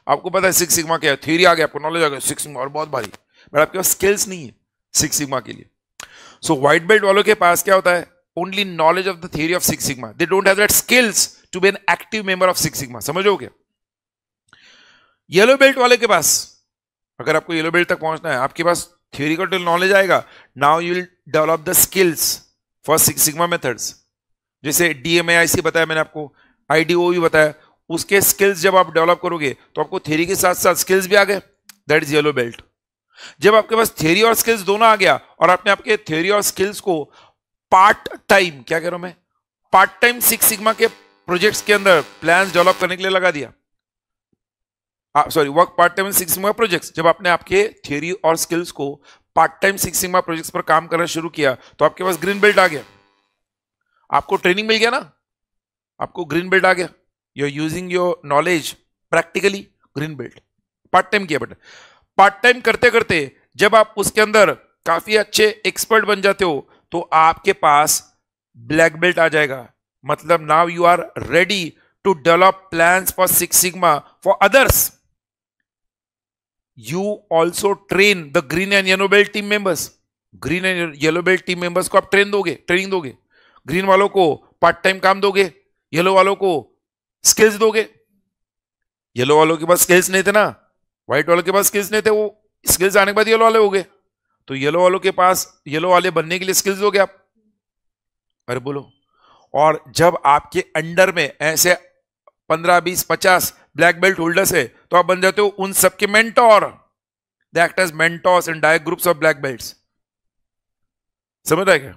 आपको पता है सिक्स सिग्मा क्या है, थ्योरी आ गया, आपको नॉलेज आ गया सिक्स सिग्मा और बहुत भारी, बट आपके पास स्किल्स नहीं है सिक्स सिग्मा के लिए. सो व्हाइट बेल्ट वालों के पास क्या होता है? Only knowledge of the theory of six sigma. They don't have that skills to be an active member of six sigma. समझोगे? येलो बेल्ट वाले के पास, अगर आपको येलो बेल्ट तक पहुंचना है, आपके पास थियोरिकल नॉलेज आएगा. Now you will develop the skills for six sigma methods. जैसे DMAIC बताया मैंने आपको, IDO भी बताया. उसके स्किल्स जब आप डेवलप करोगे तो आपको थ्योरी के साथ साथ स्किल्स भी आ गए, दैट इज येलो बेल्ट. जब आपके पास थ्योरी और स्किल्स दोनों आ गया और आपने आपके थ्योरी और स्किल्स को पार्ट टाइम, क्या कह रहा हूं मैं, पार्ट टाइम सिक्स सिग्मा के प्रोजेक्ट्स के अंदर प्लान्स डेवलप करने के लिए लगा दिया, sorry work part time in six sigma projects, जब आपने आपके थियरी और स्किल्स को part time six sigma projects पर काम करना शुरू किया तो आपके पास ग्रीन बेल्ट आ गया, आपको ट्रेनिंग मिल गया ना, आपको ग्रीन बेल्ट आ गया, you are using your knowledge practically, green belt. Part time किया, बट पार्ट टाइम करते करते जब आप उसके अंदर काफी अच्छे एक्सपर्ट बन जाते हो तो आपके पास ब्लैक बेल्ट आ जाएगा। मतलब now you are ready to develop plans for six sigma for others. You also train the green and yellow belt team members. Green and yellow belt team members को आप ट्रेनिंग दोगे। Green वालों को part time काम दोगे, yellow वालों को skills दोगे। येलो वालों के पास स्किल्स नहीं थे ना, व्हाइट वालों के पास स्किल्स नहीं थे, वो स्किल्स आने के बाद येलो वाले हो गए, तो येलो वालों के पास येलो वाले बनने के लिए स्किल्स दोगे आप। अरे बोलो। और जब आपके अंडर में ऐसे 15, 20, 50 ब्लैक बेल्ट होल्डर्स है तो आप बन जाते हो उन सबके mentor. They act as mentors in direct groups of black belts. समझ आया क्या?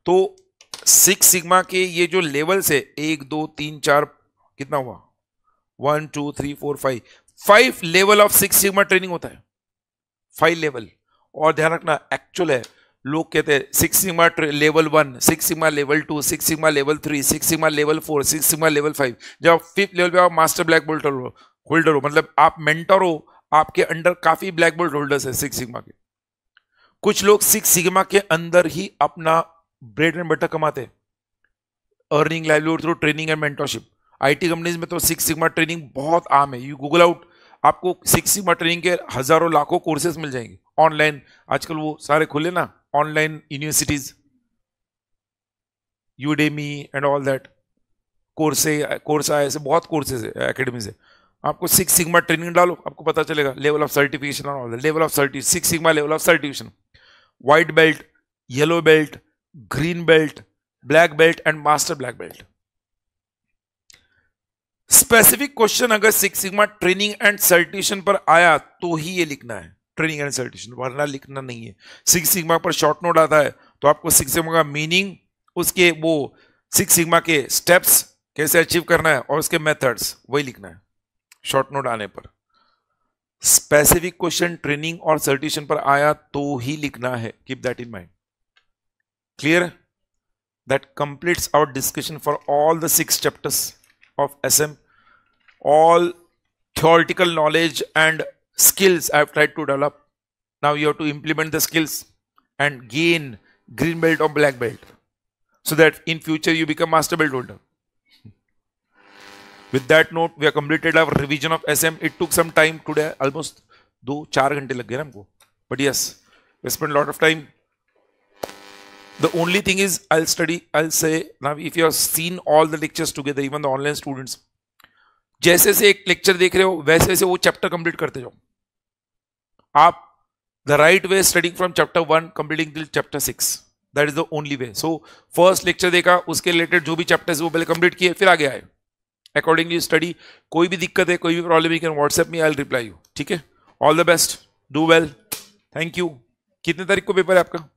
तो सिक्स सिग्मा के ये जो लेवल्स है, 1 2 3 4, कितना हुआ, 1 2 3 4 5, 5 level of six sigma training होता है, 5 लेवल। और ध्यान रखना एक्चुअल है, लोग कहते हैं six sigma level 1, six sigma level 2, six sigma level 3, six sigma level 4, six sigma level 5। जब 5th लेवल पे आप मास्टर ब्लैक बेल्ट होल्डर हो, मतलब आप मेंटर हो, आपके अंडर काफी ब्लैक बेल्ट होल्डर्स है सिक्स सिग्मा के। कुछ लोग सिक्स सिग्मा के अंदर ही अपना ब्रेड एंड बटर कमाते, earning livelihood through training and mentorship. IT companies में तो सिक्स सिग्मा ट्रेनिंग बहुत आम है। यू गूगल आउट, आपको सिक्स सिग्मा ट्रेनिंग के हजारों लाखों कोर्सेज मिल जाएंगे ऑनलाइन। आजकल वो सारे खुले ना online universities, Udemy and all that, कोर्सा ऐसे बहुत कोर्सेज है, एकेडमीज है। आपको सिक्स सिग्मा ट्रेनिंग डालो, आपको पता चलेगा लेवल ऑफ सर्टिफिकेशन और all that, level of six sigma level of certification, white belt, yellow belt, green belt, black belt and master black belt. Specific question अगर six sigma training and certification पर आया तो ही ये लिखना है, training and certification, वरना लिखना नहीं है। सिक्स सिग्मा पर शॉर्ट नोट आता है तो आपको सिक्स सिग्मा का मीनिंग, उसके वो सिक्स सिग्मा के स्टेप्स कैसे अचीव करना है और उसके मेथड्स, वही लिखना है शॉर्ट नोट आने पर। स्पेसिफिक क्वेश्चन ट्रेनिंग और सर्टिफिकेशन पर आया तो ही लिखना है, keep that in mind. Clear? That completes our discussion for all the 6 chapters of SM. All theoretical knowledge and skills I have tried to develop. Now you have to implement the skills and gain green belt or black belt so that in future you become master belt holder. With that note, we have completed our revision of SM. It took some time today, almost 2-4 घंटे लग गए ना हमको, but yes, we spent a lot of time. The only thing is I'll say now, if you have seen all the lectures together, even the online students, जैसे से एक lecture देख रहे हो वैसे से वो चैप्टर कंप्लीट करते जाओ आप। The right way studying from chapter 1 completing till chapter 6, that is the only way. So first lecture देखा, उसके रिलेटेड जो भी चैप्टर्स वो पहले कंप्लीट किए, फिर आगे आए, अकॉर्डिंगली स्टडी। कोई भी दिक्कत है, कोई भी problem, you can WhatsApp me, I will reply you. ठीक है, all the best, do well, thank you. कितने तारीख को पेपर है आपका?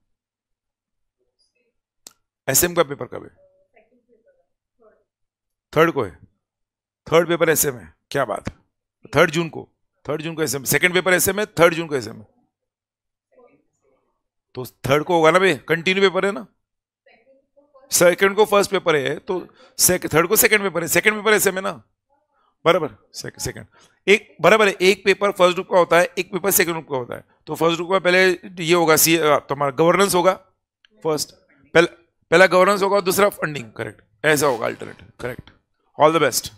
एसएम का पेपर कब है? 3rd को है। 3rd पेपर एसएम है, क्या बात है। 3rd जून को एसएम, सेकंड पेपर एसएम है, 3rd जून को एसएम है, तो 3rd को होगा ना भाई, कंटिन्यू पेपर है ना। सेकंड को फर्स्ट पेपर है तो 3rd को सेकंड पेपर है, सेकंड पेपर एसएम है ना, बराबर। सेकंड एक बराबर है, एक पेपर फर्स्ट ग्रुप का होता है, एक पेपर सेकंड ग्रुप का होता है। तो फर्स्ट ग्रुप का पहले ये होगा तुम्हारा गवर्नेंस होगा, फर्स्ट पहला गवर्नेंस होगा, दूसरा फंडिंग, करेक्ट, ऐसा होगा alternate, correct. All the best.